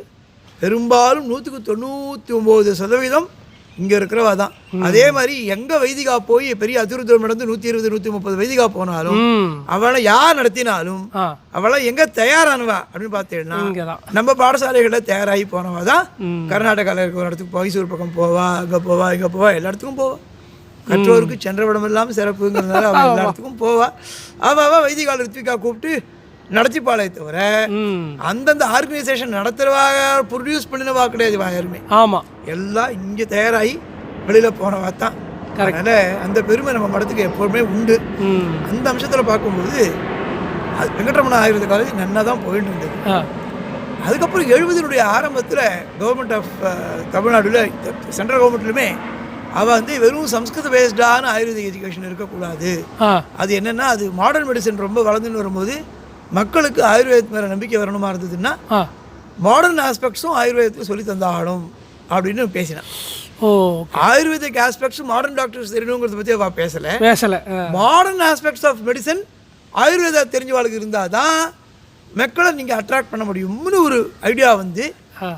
பெரும்பாலும் 99% இங்கே இருக்கிறவா தான். அதே மாதிரி எங்கே வைதிகா போய் பெரிய அதிருத்தம் நடந்து 120 130 வைதிகா போனாலும் அவளை யார் நடத்தினாலும் அவளை எங்கே தயாரானவா அப்படின்னு பார்த்தீங்கன்னா நம்ம பாடசாலைகளில் தயாராகி போனவா தான். கர்நாடகாவில் இருக்கிற ஒரு இடத்துக்கு மைசூர் பக்கம் போவா, அங்கே போவா, இங்கே போவா, எல்லா இடத்துக்கும் போவா. கற்றோருக்கு சென்றவிடம் இல்லாமல் சிறப்புங்கிறதுனால அவள் எல்லா இடத்துக்கும் போவா. அவள் வைதிகால ரித்விகா கூப்பிட்டு நடத்திப்பாளே தவிர அந்தந்த ஆர்கனைசேஷன் நடத்துறவாக ப்ரொடியூஸ் பண்ணினவா கிடையாது யாருமே. ஆமாம், எல்லாம் இங்கே தயாராகி வெளியில் போனவா தான். அதனால் அந்த பெருமை நம்ம மடத்துக்கு எப்போதுமே உண்டு. அந்த அம்சத்தில் பார்க்கும்போது அது வெங்கட்ரமண ஆயுர்வேத காலேஜ் நன்னா தான் போயிட்டு இருந்தது. அதுக்கப்புறம் 70 ஆரம்பத்தில் கவர்மெண்ட் ஆஃப் தமிழ்நாடுல சென்ட்ரல் கவர்மெண்ட்லையுமே அவள் வந்து வெறும் சம்ஸ்கிருத பேஸ்டான ஆயுர்வேத எஜுகேஷன் இருக்கக்கூடாது. அது என்னென்னா அது மாடர்ன் மெடிசன் ரொம்ப வளர்ந்துன்னு வரும்போது மக்களுக்கு ஆயுர்வேதத்து மேலே நம்பிக்கை வரணுமா இருந்ததுன்னா மாடர்ன் ஆஸ்பெக்ட்ஸும் ஆயுர்வேதத்தில் சொல்லி தந்தாகணும் அப்படின்னு பேசினான். ஆயுர்வேதிக் ஆஸ்பெக்ட்ஸும் மாடர்ன் டாக்டர்ஸ் தெரியணுங்கிறத பற்றி அவள் பேசலை. Modern aspects of medicine Ayurveda தெரிஞ்சவாளுக்கு இருந்தால் தான் மக்களை நீங்கள் அட்ராக்ட் பண்ண முடியும்னு ஒரு ஐடியா வந்து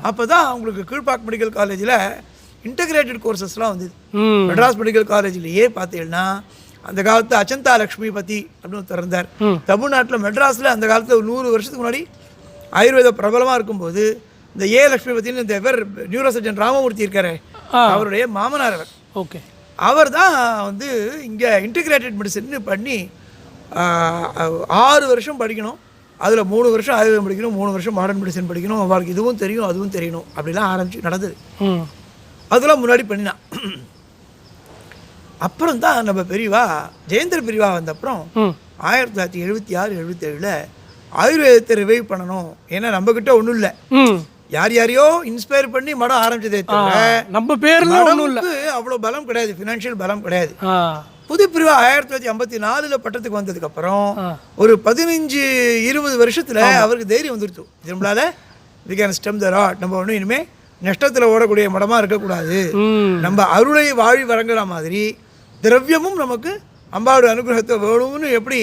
அப்போ தான் அவங்களுக்கு கீழ்பாக் மெடிக்கல் காலேஜில் இன்டகிரேட்டட் கோர்சஸ்லாம் வந்தது. மெட்ராஸ் மெடிக்கல் காலேஜ்லேயே பார்த்தீங்கன்னா அந்த காலத்து அச்சந்தா லக்ஷ்மி பற்றி அப்படின்னு ஒருத்தர் இருந்தார். தமிழ்நாட்டில் மெட்ராஸில் அந்த காலத்தில் 100 வருஷத்துக்கு முன்னாடி ஆயுர்வேத பிரபலமாக இருக்கும்போது இந்த ஏ லக்ஷ்மி பற்றின்னு இந்த பேர் நியூரோ சர்ஜன் ராமமூர்த்தி இருக்காரு, அவருடைய மாமனார் அவர். ஓகே, அவர் தான் வந்து இங்கே இன்டிகிரேட்டட் மெடிசன் பண்ணி 6 வருஷம் படிக்கணும், அதில் 3 வருஷம் ஆயுர்வேதம் படிக்கணும், 3 வருஷம் மாடர்ன் மெடிசன் படிக்கணும், அவளுக்கு இதுவும் தெரியும் அதுவும் தெரியணும் அப்படிலாம் ஆரம்பித்து நடந்தது. அதெல்லாம் முன்னாடி பண்ணினான். அப்புறம் தான் நம்ம பெரியவா ஜெயேந்திர பெரியவா வந்த அப்புறம் 1976-77 ஆயுர்வேதத்தை ரிவைவ் பண்ணணும். ஏன்னா நம்மக்கிட்ட ஒன்றும் இல்லை, யார் யாரையோ இன்ஸ்பயர் பண்ணி மடம் ஆரம்பிச்சதே தவிர நம்ம பேர்ல அவ்வளோ பலம் கிடையாது, ஃபினான்ஷியல் பலம் கிடையாது. புது பிரிவா 1954 பட்டத்துக்கு வந்ததுக்கப்புறம் ஒரு 15-20 வருஷத்தில் அவருக்கு தைரியம் வந்துடுச்சு. நம்மளால we can stem the rot, நம்ம ஒன்றும் இனிமேல் நஷ்டத்தில் ஓடக்கூடிய மடமாக இருக்கக்கூடாது, நம்ம அருளை வாழி வழங்குற மாதிரி திரவியமும் நமக்கு அம்பாவோட அனுகிரகத்தை வேணும்னு எப்படி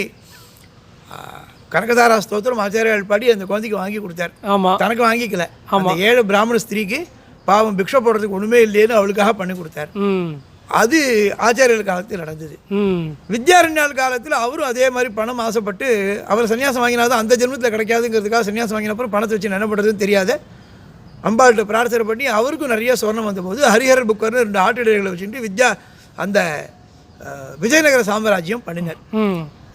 கனகதாரா ஸ்தோத்திரம் ஆச்சாரியால் பாடி அந்த குழந்தைக்கு வாங்கி கொடுத்தார். தனக்கு வாங்கிக்கல, அந்த 7 பிராமண ஸ்திரீக்கு பாவம் பிக்ஷை போடுறதுக்கு ஒன்றுமே இல்லைன்னு அவளுக்காக பண்ணி கொடுத்தார். அது ஆச்சாரியர் காலத்தில் நடந்தது. வித்யாரண்யால் காலத்தில் அவரும் அதே மாதிரி பணம் ஆசைப்பட்டு அவர் சன்னியாசம் வாங்கினாதான் அந்த ஜென்மத்தில் கிடைக்காதுங்கிறதுக்காக சன்னியாசம் வாங்கினப்பறம் பணத்தை வச்சு என்ன பண்ணுறதுன்னு தெரியாத அம்பாள்கிட்ட பிரார்த்தனை பண்ணி அவருக்கும் நிறைய சொர்ணம் வந்தபோது ஹரிஹர் புக்கர்னு 2 ஆட்டிடைகளை வச்சுட்டு அந்த விஜயநகர சாம்ராஜ்யம் பண்ணினார்.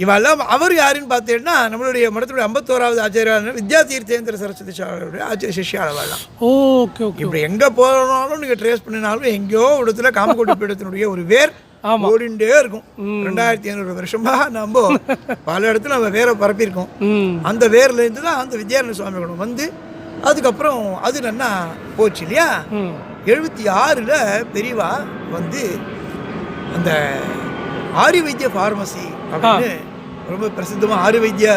இவெல்லாம் அவர் யாருன்னு பார்த்தீங்கன்னா நம்மளுடைய மடத்துடைய 51வது ஆச்சாரியான வித்யா தீர்த்தேந்திர சரஸ்வதி ஆச்சாரிய சிஷ்யாளவாள்லாம். இப்படி எங்கே போனாலும் நீங்கள் ட்ரேஸ் பண்ணினாலும் எங்கேயோ இடத்துல காமகோட்டி பீடத்தினுடைய ஒரு வேர் ஓடிண்டே இருக்கும். 2500 வருஷமாக நம்ம பல இடத்துல நம்ம வேரை பரப்பியிருக்கோம். அந்த வேர்லேருந்து தான் அந்த வித்யாரண்ய சுவாமி குணம் வந்து அதுக்கப்புறம் அது நல்லா போச்சு இல்லையா. 76 பெரியவா வந்து அந்த ஆரிய வைத்திய ஃபார்மசி அப்படின்னு ரொம்ப பிரசித்தமாக ஆரிய வைத்திய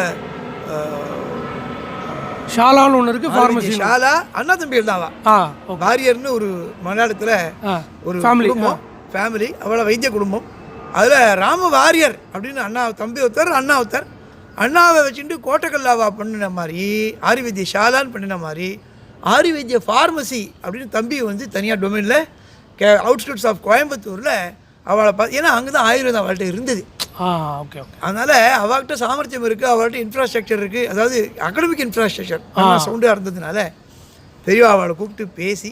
ஷாலான்னு ஒன்று இருக்குது. ஃபார்மசி ஷாலா அண்ணா தம்பிகள் தாவா வாரியர்னு ஒரு மலையாளத்தில் ஒரு குடும்பம் ஃபேமிலி, அவளை வைத்திய குடும்பம். அதில் ராம வாரியர் அப்படின்னு அண்ணா தம்பி ஒருத்தர் அண்ணா ஒருத்தர். அண்ணாவை வச்சுட்டு கோட்டக்கல்லாவா பண்ணின மாதிரி ஆரிய வைத்திய ஷாலான்னு பண்ணின மாதிரி ஆரிய வைத்திய ஃபார்மசி அப்படின்னு தம்பி வந்து தனியாக டொமைனில் அவுட்ஸ்கர்ட்ஸ் ஆஃப் கோயம்புத்தூரில் அவளை ஏன்னா அங்கே தான் ஆயுர்வேதம் அவள்கிட்ட இருந்தது. அதனால் அவள்கிட்ட சாமர்த்தியம் இருக்குது, அவள்கிட்ட இன்ஃப்ராஸ்ட்ரக்சர் இருக்குது, அதாவது அகடமிக் இன்ஃப்ராஸ்ட்ரக்சர் சவுண்டாக இருந்ததுனால பெரியவா அவளை கூப்பிட்டு பேசி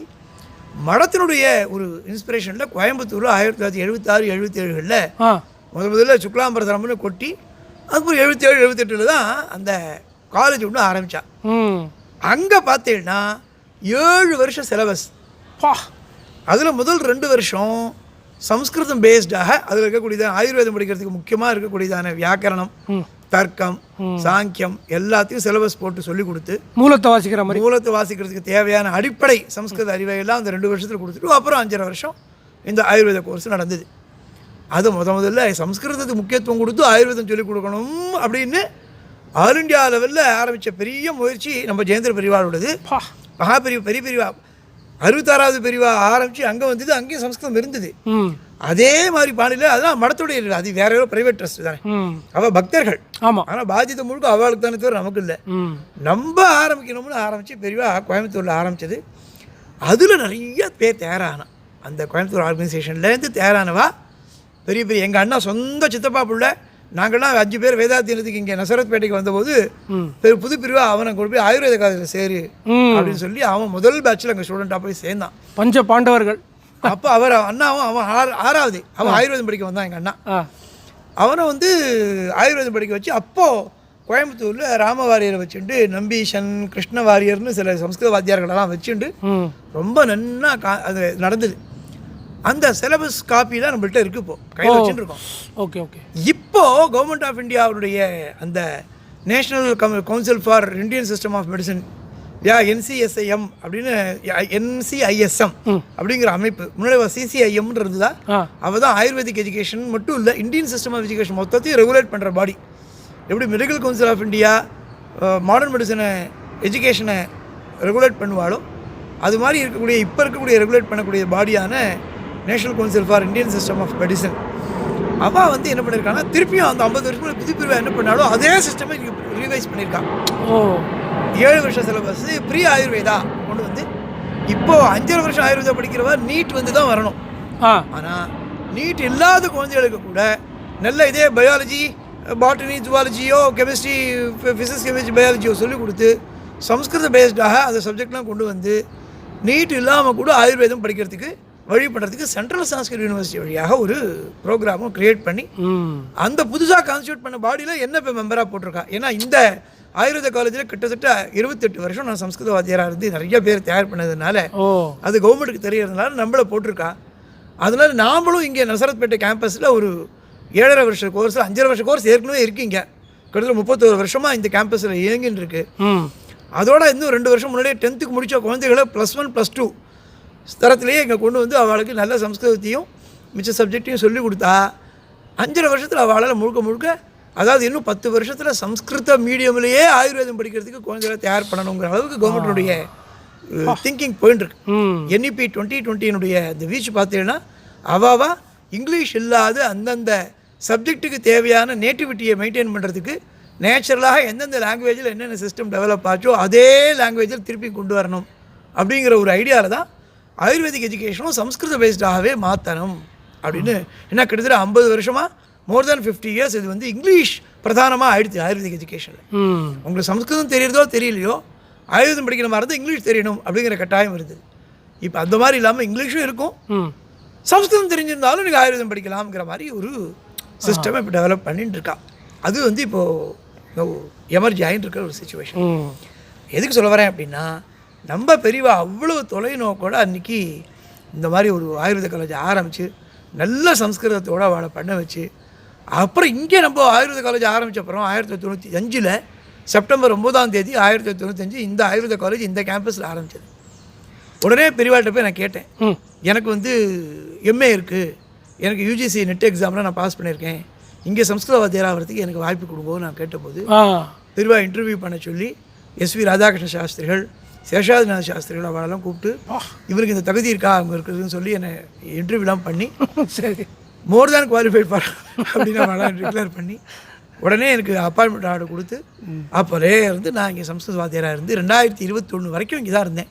மடத்தினுடைய ஒரு இன்ஸ்பிரேஷனில் கோயம்புத்தூரில் 1976-77 முதல்ல சுக்லாம்பரதரம்னு கொட்டி அதுக்கப்புறம் 77-78 தான் அந்த காலேஜ் ஒன்று ஆரம்பித்தான். அங்கே பார்த்தீங்கன்னா 7 வருஷம் சிலபஸ். அதில் முதல் 2 வருஷம் சம்ஸ்கிருதம் பேஸ்டாக அதில் இருக்கக்கூடியதான ஆயுர்வேதம் படிக்கிறதுக்கு முக்கியமாக இருக்கக்கூடியதான வியாக்கரணம், தர்க்கம், சாங்கியம் எல்லாத்தையும் சிலபஸ் போட்டு சொல்லி கொடுத்து மூலத்தை வாசிக்கிற மாதிரி மூலத்தை வாசிக்கிறதுக்கு தேவையான அடிப்படை சம்ஸ்கிருத அறிவை எல்லாம் அந்த 2 வருஷத்தில் கொடுத்துட்டு அப்புறம் 5.5 வருஷம் இந்த ஆயுர்வேத கோர்ஸ் நடந்தது. அது முதல்ல சம்ஸ்கிருதத்துக்கு முக்கியத்துவம் கொடுத்து ஆயுர்வேதம் சொல்லிக் கொடுக்கணும் அப்படின்னு ஆல் இண்டியா லெவலில் ஆரம்பித்த பெரிய முயற்சி நம்ம ஜெயேந்திர பெரியவாளோடது. பெரிய பிரிவா 66வது பிரிவா ஆரம்பித்து அங்கே வந்தது. அங்கேயும் சம்ஸ்கிருதம் இருந்தது. அதே மாதிரி பாணியில் அதெல்லாம் மடத்துடைய இல்லை, அது வேற ஏதோ பிரைவேட் ட்ரஸ்ட் தானே. அவள் பக்தர்கள். ஆமாம். ஆனால் பாதித்த முழுக்க அவளுக்கு தானே தவிர நமக்கு இல்லை. நம்ம ஆரம்பிக்கணும்னு ஆரம்பித்து பெரியவா கோயம்புத்தூரில் ஆரம்பித்தது. அதில் நிறைய பேர் தயாரானா, அந்த கோயம்புத்தூர் ஆர்கனைசேஷன்லேருந்து தயாரானவா பெரிய எங்கள் அண்ணா சொந்த சித்தப்பா பிள்ளை. நாங்கள்லாம் 5 பேர் வேதாத்தியத்துக்கு இங்கே நசரத்பேட்டைக்கு வந்தபோது புது பிரிவா அவனை கொண்டு போய் ஆயுர்வேத காலேஜில் சேரு அப்படின்னு சொல்லி அவன் முதல் பேட்சில் அங்கே ஸ்டூடெண்ட்டாக போய் சேர்ந்தான். பஞ்ச பாண்டவர்கள். அப்போ அவர் அண்ணாவும் அவன் 6வது அவன் ஆயுர்வேதம் படிக்க வந்தான். எங்கள் அண்ணா அவனை வந்து ஆயுர்வேதம் படிக்க வச்சு அப்போது கோயம்புத்தூரில் ராமவாரியரை வச்சுட்டு நம்பீஷன், கிருஷ்ண வாரியர்னு சில சம்ஸ்கிருத வாத்தியார்களெல்லாம் வச்சுட்டு ரொம்ப நன்னா அது நடந்தது. அந்த சிலபஸ் காப்பிலாம் நம்மள்கிட்ட இருக்குது, இப்போ கையில் வச்சுட்டு இருக்கோம். Okay okay. இப்போது கவர்மெண்ட் ஆஃப் இந்தியாவுடைய அந்த national council for Indian system of medicine, NCSIM அப்படின்னு NCISM அப்படிங்கிற அமைப்பு, முன்னாடி CCIMன்றது தான். அவள் தான் ஆயுர்வேதிக் எஜுகேஷன் மட்டும் இல்லை, இந்தியன் சிஸ்டம் ஆஃப் எஜுகேஷன் மொத்தத்தையும் ரெகுலேட் பண்ணுற பாடி. எப்படி medical council of India modern மெடிசனை எஜுகேஷனை ரெகுலேட் பண்ணுவாளோ அது மாதிரி இருக்கக்கூடிய இப்போ இருக்கக்கூடிய ரெகுலேட் பண்ணக்கூடிய பாடியான national council for Indian system of medicine அவள் வந்து என்ன பண்ணியிருக்காங்கன்னா திருப்பியும் அந்த 50 வருஷம் புது பிரிவாக என்ன பண்ணாலும் அதே சிஸ்டமை ரிவைஸ் பண்ணியிருக்கான். 7 வருஷ சிலபஸ் ப்ரீ ஆயுர்வேதா கொண்டு வந்து இப்போது 5.5 வருஷம் ஆயுர்வேதா படிக்கிறவா நீட் வந்து தான் வரணும். ஆனால் நீட் இல்லாத குழந்தைகளுக்கு கூட நல்ல இதே பயாலஜி, பாட்டனி, ஜுவாலஜியோ, கெமிஸ்ட்ரி, ஃபிசிக்ஸ், கெமிஸ்ட்ரி, பயாலஜியோ சொல்லிக் கொடுத்து சம்ஸ்கிருத பேஸ்டாக அந்த சப்ஜெக்ட்லாம் கொண்டு வந்து நீட் இல்லாமல் கூட ஆயுர்வேதம் படிக்கிறதுக்கு வழி பண்ணுறதுக்கு சென்ட்ரல் சான்ஸ்கிரிட் யூனிவர்சிட்டி வழியாக ஒரு ப்ரோக்ராமும் க்ரியேட் பண்ணி அந்த புதுசாக கான்ஸ்டியூட் பண்ண பாடியில் என்ன இப்போ மெம்பராக போட்டிருக்கா. ஏன்னா இந்த ஆயுர்வேத காலேஜில் கிட்டத்தட்ட 28 வருஷம் நான் சம்ஸ்கிருத வாத்தியாராக இருந்து நிறைய பேர் தயார் பண்ணதுனால அது கவர்மெண்ட்டுக்கு தெரியறதுனால நம்மளை போட்டிருக்கா. அதனால நாமளும் இங்கே நசரத்பேட்டை கேம்பஸில் ஒரு 7.5 வருஷ கோர்ஸ், 5.5 வருஷ கோர்ஸ் ஏற்கனவே இருக்கீங்க. கிட்டத்தட்ட 31 வருஷமாக இந்த கேம்பஸில் இயங்கின்னு இருக்கு. அதோட இன்னும் 2 வருஷம் முன்னாடியே 10th முடித்த குழந்தைகளை +1 +2 தரத்திலேயே இங்கே கொண்டு வந்து அவளுக்கு நல்ல சம்ஸ்கிருதத்தையும் மிச்ச சப்ஜெக்டையும் சொல்லிக் கொடுத்தா 5.5 வருஷத்தில் அவளால் முழுக்க அதாவது இன்னும் 10 வருஷத்தில் சம்ஸ்கிருத மீடியம்லேயே ஆயுர்வேதம் படிக்கிறதுக்கு குழந்தைகளை தயார் பண்ணணுங்கிற அளவுக்கு கவர்மெண்ட்டுடைய திங்கிங் போயின்னு இருக்கு. NEP 2020 இந்த வீச்சு பார்த்தீங்கன்னா அவாவா இங்கிலீஷ் இல்லாத அந்தந்த சப்ஜெக்ட்டுக்கு தேவையான நேட்டிவிட்டியை மெயின்டைன் பண்ணுறதுக்கு நேச்சுரலாக எந்தெந்த லாங்குவேஜில் என்னென்ன சிஸ்டம் டெவலப் ஆச்சோ அதே லாங்குவேஜில் திருப்பி கொண்டு வரணும் அப்படிங்கிற ஒரு ஐடியாவில் தான் ஆயுர்வேதிக் எஜுகேஷனும் சம்ஸ்கிருத பேஸ்டாகவே மாற்றணும் அப்படின்னு. ஏன்னா கிட்டத்தட்ட 50 வருஷமாக மோர் தேன் 50 இயர்ஸ் இது வந்து இங்கிலீஷ் பிரதானமாக ஆயிடுச்சு ஆயுர்வேதிக் எஜுகேஷனில். உங்களுக்கு சம்ஸ்கிருதம் தெரியறதோ தெரியலையோ ஆயுர்வேதம் படிக்கிற மாதிரி தான் இங்கிலீஷ் தெரியணும் அப்படிங்கிற கட்டாயம் இருந்தது. இப்போ அந்த மாதிரி இல்லாமல் இங்கிலீஷும் இருக்கும், சம்ஸ்கிருதம் தெரிஞ்சிருந்தாலும் நீங்கள் ஆயுர்வேதம் படிக்கலாம்ங்கிற மாதிரி ஒரு சிஸ்டம் இப்போ டெவலப் பண்ணிட்டு இருக்கா. அது வந்து இப்போது எமர்ஜி ஆகிட்டு இருக்கிற ஒரு சுச்சுவேஷன். எதுக்கு சொல்ல வரேன் அப்படின்னா நம்ம பெரியவா அவ்வளோ தொலைநோக்கோட அன்றைக்கி இந்த மாதிரி ஒரு ஆயுர்வேத காலேஜ் ஆரம்பித்து நல்ல சம்ஸ்கிருதத்தோடு அவளை பண்ண வச்சு அப்புறம் இங்கே நம்ம ஆயுர்வேத காலேஜ் ஆரம்பித்த அப்புறம் 1995 செப்டம்பர் 9ஆம் தேதி 1995 இந்த ஆயுர்வேத காலேஜ் இந்த கேம்பஸில் ஆரம்பித்தது. உடனே பெரியவாள்கிட்ட போய் நான் கேட்டேன், எனக்கு வந்து MA இருக்குது, எனக்கு UGC நெட் எக்ஸாமில் நான் பாஸ் பண்ணியிருக்கேன், இங்கே சம்ஸ்கிருத வாத்தியார் ஆகிறதுக்கு எனக்கு வாய்ப்பு கொடுங்கன்னு நான் கேட்டபோது பெரியவா இன்டர்வியூ பண்ண சொல்லி SV ராதாகிருஷ்ண சாஸ்திரிகள், சேஷாதிநாத சாஸ்திரிகள் அவளெல்லாம் கூப்பிட்டு இவருக்கு இந்த தகுதி இருக்கா அவங்க இருக்குதுன்னு சொல்லி என்னை இன்டர்வியூலாம் பண்ணி சரி மோர் தேன் குவாலிஃபைட் ஃபார் அப்படின்னு அவளெல்லாம் டிக்ளேர் பண்ணி உடனே எனக்கு அப்பாயின்மெண்ட் ஆர்டர் கொடுத்து அப்போலே இருந்து நான் இங்கே சம்ஸ்கிருத வாத்தியாராக இருந்து 2021 வரைக்கும் இங்கே தான் இருந்தேன்.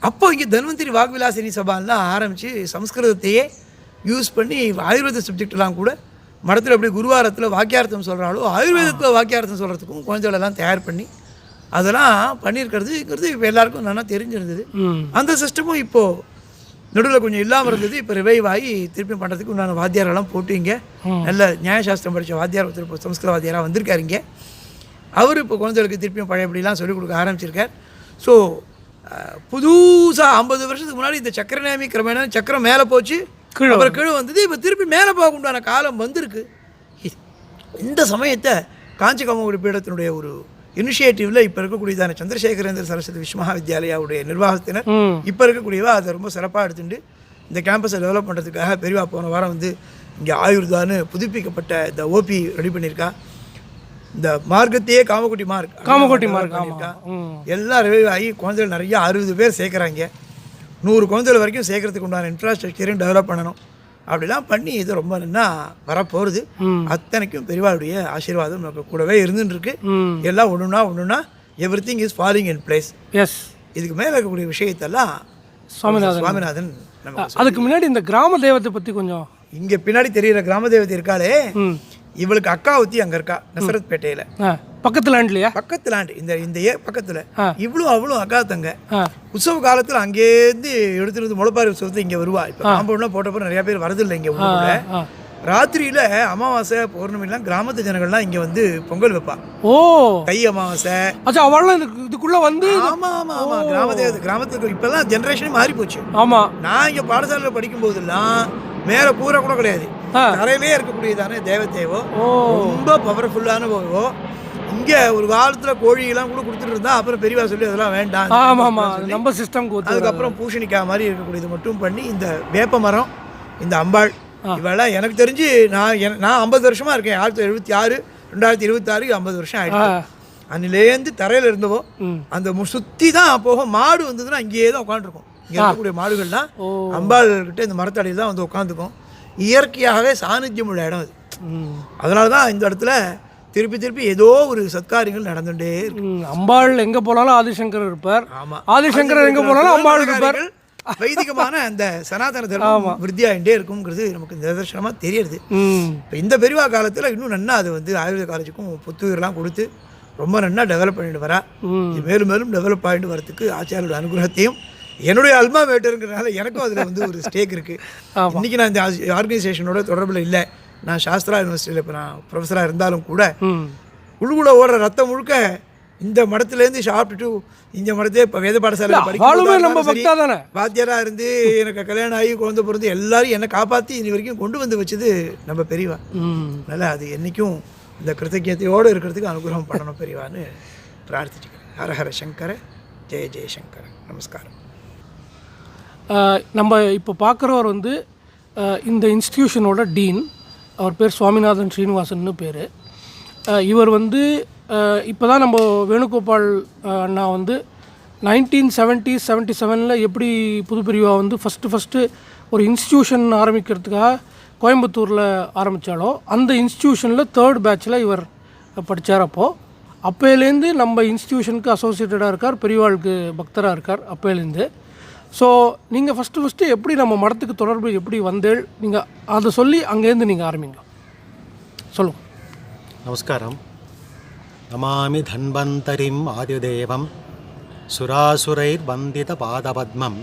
அப்போ இங்கே தன்வந்திரி வாக்விலாசினி சபாலாம் ஆரம்பித்து சம்ஸ்கிருதத்தையே யூஸ் பண்ணி ஆயுர்வேத சப்ஜெக்டெலாம் கூட மடத்தில் எப்படி குருவாரத்தில் வாக்கியார்த்தம் சொல்கிறாலோ ஆயுர்வேதத்தில் வாக்கியார்த்தம் சொல்கிறதுக்கும் குழந்தைகளெல்லாம் தயார் பண்ணி அதெல்லாம் பண்ணியிருக்கிறதுங்கிறது இப்போ எல்லாருக்கும் நல்லா தெரிஞ்சிருந்தது. அந்த சிஸ்டமும் இப்போது நடுவில் கொஞ்சம் இல்லாமல் இருந்தது. இப்போ ரிவைவ் ஆகி திருப்பி பண்ணுறதுக்கு உண்டான வாத்தியாரெல்லாம் போட்டு இங்கே நல்ல நியாயசாஸ்திரம் படித்த வாத்தியார் ஒருத்தர் இப்போ சம்ஸ்கிருத வாத்தியாராக வந்திருக்காரு இங்கே. அவர் இப்போ குழந்தைகளுக்கு திருப்பியும் பழையபடிலாம் சொல்லிக் கொடுக்க ஆரம்பிச்சிருக்கார். ஸோ புதுசாக 50 வருஷத்துக்கு முன்னாடி இந்த சக்கரநேமி கிரமேண சக்கரம் மேலே போச்சு, அப்புறம் கீழே வந்தது. இப்போ திருப்பி மேலே போக உண்டான காலம் வந்திருக்கு. இந்த சமயத்தை காஞ்சி காமகோடி பீடத்தினுடைய ஒரு இனிஷியேட்டிவில் இப்போ இருக்கக்கூடியதான சந்திரசேகரேந்திர சரஸ்வதி விஸ்வமஹா வித்யாலயாவுடைய நிர்வாகத்தினர் இப்போ இருக்கக்கூடியவா அதை ரொம்ப சிறப்பாக எடுத்துட்டு இந்த கேம்பஸை டெவலப் பண்ணுறதுக்காக பெரியவா போன வாரம் வந்து இங்கே ஆயுர்தான்னு புதுப்பிக்கப்பட்ட இந்த ஓபி ரெடி பண்ணியிருக்கா. இந்த மார்க்கத்தையே காமகோட்டி மார்க் பண்ணியிருக்கா. எல்லாம் ரிவைவ் ஆகி குழந்தைகள் நிறைய 60 பேர் சேர்க்குறாங்க. 100 குழந்தைகள் வரைக்கும் சேர்க்கறதுக்கு உண்டான இன்ஃப்ராஸ்ட்ரக்சரையும் டெவலப் பண்ணணும். அப்படிலாம் பண்ணி இது ரொம்ப நல்லா வரப்போகிறது. அத்தனைக்கும் பெரியவாளுடைய ஆசீர்வாதம் நமக்கு கூடவே இருந்துருக்கு. எல்லாம் ஒன்றுனா everything is falling in place. Yes, இதுக்கு மேலே இருக்கக்கூடிய விஷயத்தெல்லாம் சுவாமிநாதன் அதுக்கு முன்னாடி இந்த கிராம தெய்வத்தை பற்றி கொஞ்சம் இங்கே பின்னாடி தெரிகிற கிராம தெய்வத்தை இருக்காளே, இவளுக்கு அக்கா ஊற்றி அங்கே இருக்கா நசரத் பேட்டையில் பக்கத்து லேண்ட்லையா? பக்கத்து லேண்ட் இந்த பக்கத்தில். இவ்வளோ அவ்வளோ அக்கா தங்க உற்சவ காலத்தில் அங்கேருந்து எடுத்துருந்து முளைப்பாரி உற்சவத்தை இங்கே வருவா. இப்போ காம்பவுண்ட்லாம் போட்டப்போ நிறையா பேர் வரதில்லை இங்கே ஊருக்குள்ள. ராத்திரியில் அமாவாசை பௌர்ணமிலாம் கிராமத்து ஜனங்கள்லாம் இங்கே வந்து பொங்கல் வைப்பா. ஓ, தை அமாவாசை. அவளும் இதுக்குள்ளே வந்து கிராமத்துக்கு இப்போல்லாம் ஜென்ரேஷனே மாறி போச்சு. ஆமாம், நான் இங்கே பாடசாலையில் படிக்கும் போதெல்லாம் மேலே கூரை கூட கிடையாது, தரையிலே இருக்கக்கூடியதானே தேவதேவோ ரொம்ப பவர்ஃபுல்லானவோ. இங்கே ஒரு காலத்தில் கோழியெல்லாம் கூட கொடுத்துட்டு இருந்தா, அப்புறம் பெரியவா சொல்லி அதெல்லாம் வேண்டாம், நம்ம சிஸ்டம். அதுக்கப்புறம் பூசணிக்காய் மாதிரி இருக்கக்கூடியது மட்டும் பண்ணி இந்த வேப்ப மரம், இந்த அம்பாள் இவெல்லாம் எனக்கு தெரிஞ்சு நான் 50 வருஷமாக இருக்கேன். 1976 2026 50 வருஷம் ஆயிடுச்சு. அன்னிலேருந்து தரையில் இருந்தவோ அந்த சுற்றி தான் போகும். மாடு வந்ததுன்னா இங்கேயே தான் உட்காந்துருக்கும். இங்கே இருக்கக்கூடிய மாடுகள்லாம் அம்பாள் கிட்ட இந்த மரத்தடியில் தான் வந்து உட்காந்துக்கும். இயற்கையாகவே சாநித்தியம் உள்ள இடம் அது. அதனால தான் இந்த இடத்துல திருப்பி ஏதோ ஒரு சத்காரியங்கள் நடந்துட்டே இருக்கு. அம்பாள் எங்கே போனாலும் ஆதிசங்கர் இருப்பார். ஆமாம், ஆதிசங்கர் எங்கே போனாலும் அம்பாள் இருப்பார். வைதிகமான அந்த சனாதன தர்மம் விருத்தியாகிட்டே இருக்குங்கிறது நமக்கு நிதர்சனமாக தெரியுது. இப்போ இந்த பெரியவா காலத்தில் இன்னும் நன்னா அது வந்து ஆயுர்வேத காலேஜுக்கும் புத்துயிரெலாம் கொடுத்து ரொம்ப நன்னா டெவலப் பண்ணிட்டு வரா. மேலும் மேலும் டெவலப் ஆகிட்டு வரதுக்கு ஆச்சாரியோட அனுகிரகத்தையும் என்னுடைய அல்மா மேட்டருங்கிறதுனால எனக்கும் அதில் வந்து ஒரு ஸ்டேக் இருக்குது. இன்றைக்கி நான் இந்த ஆர்கனைசேஷனோட தொடர்பில் இல்லை. நான் சாஸ்திரா யூனிவர்சிட்டியில் இப்போ நான் ப்ரொஃபஸராக இருந்தாலும் கூட உள்ளுக்குள்ள ஓடுற ரத்தம் முழுக்க இந்த மடத்துலேருந்து சாப்பிட்டுட்டு இந்த மடத்தே இப்போ வேத பாடசாலையில் படிக்க வாத்தியாராக இருந்து எனக்கு கல்யாணம் ஆகி குழந்தை பிறந்து எல்லாரும் என்னை காப்பாற்றி இனி வரைக்கும் கொண்டு வந்து வச்சது நம்ம பெரியவா. அதனால் அது என்றைக்கும் இந்த கிருத்தஜத்தையோடு இருக்கிறதுக்கு அனுகிரகம் பண்ணணும் பெரியவான்னு பிரார்த்திச்சுக்கிறேன். ஹரஹர சங்கர, ஜெய ஜெயசங்கர. நமஸ்காரம். நம்ம இப்போ பார்க்குறவர் வந்து இந்த இன்ஸ்டிடியூஷனோட டீன். அவர் பேர் சுவாமிநாதன் ஸ்ரீனிவாசன்னு பேர். இவர் வந்து இப்போ தான் நம்ம வேணுகோபால் அண்ணா வந்து 1977 எப்படி புதுப்பிரிவா வந்து ஃபஸ்ட்டு ஒரு இன்ஸ்டிடியூஷன் ஆரம்பிக்கிறதுக்காக கோயம்புத்தூரில் ஆரம்பித்தாலோ அந்த இன்ஸ்டிடியூஷனில் 3rd பேட்சில் இவர் படித்தார். அப்போலேருந்து நம்ம இன்ஸ்டிடியூஷனுக்கு அசோசியேட்டடாக இருக்கார், பெரியவாளுக்கு பக்தராக இருக்கார் அப்போலேருந்து. ஸோ நீங்கள் ஃபஸ்ட்டு எப்படி நம்ம மடத்துக்கு தொடர்பு எப்படி வந்தேள், நீங்கள் அதை சொல்லி அங்கேருந்து நீங்கள் ஆரம்பிங்க, சொல்லுங்கள். நமஸ்காரம். நமாமி தன்வந்தரிம் ஆதிதேவம் சுராசுரைர் வந்தித பாதபத்மம்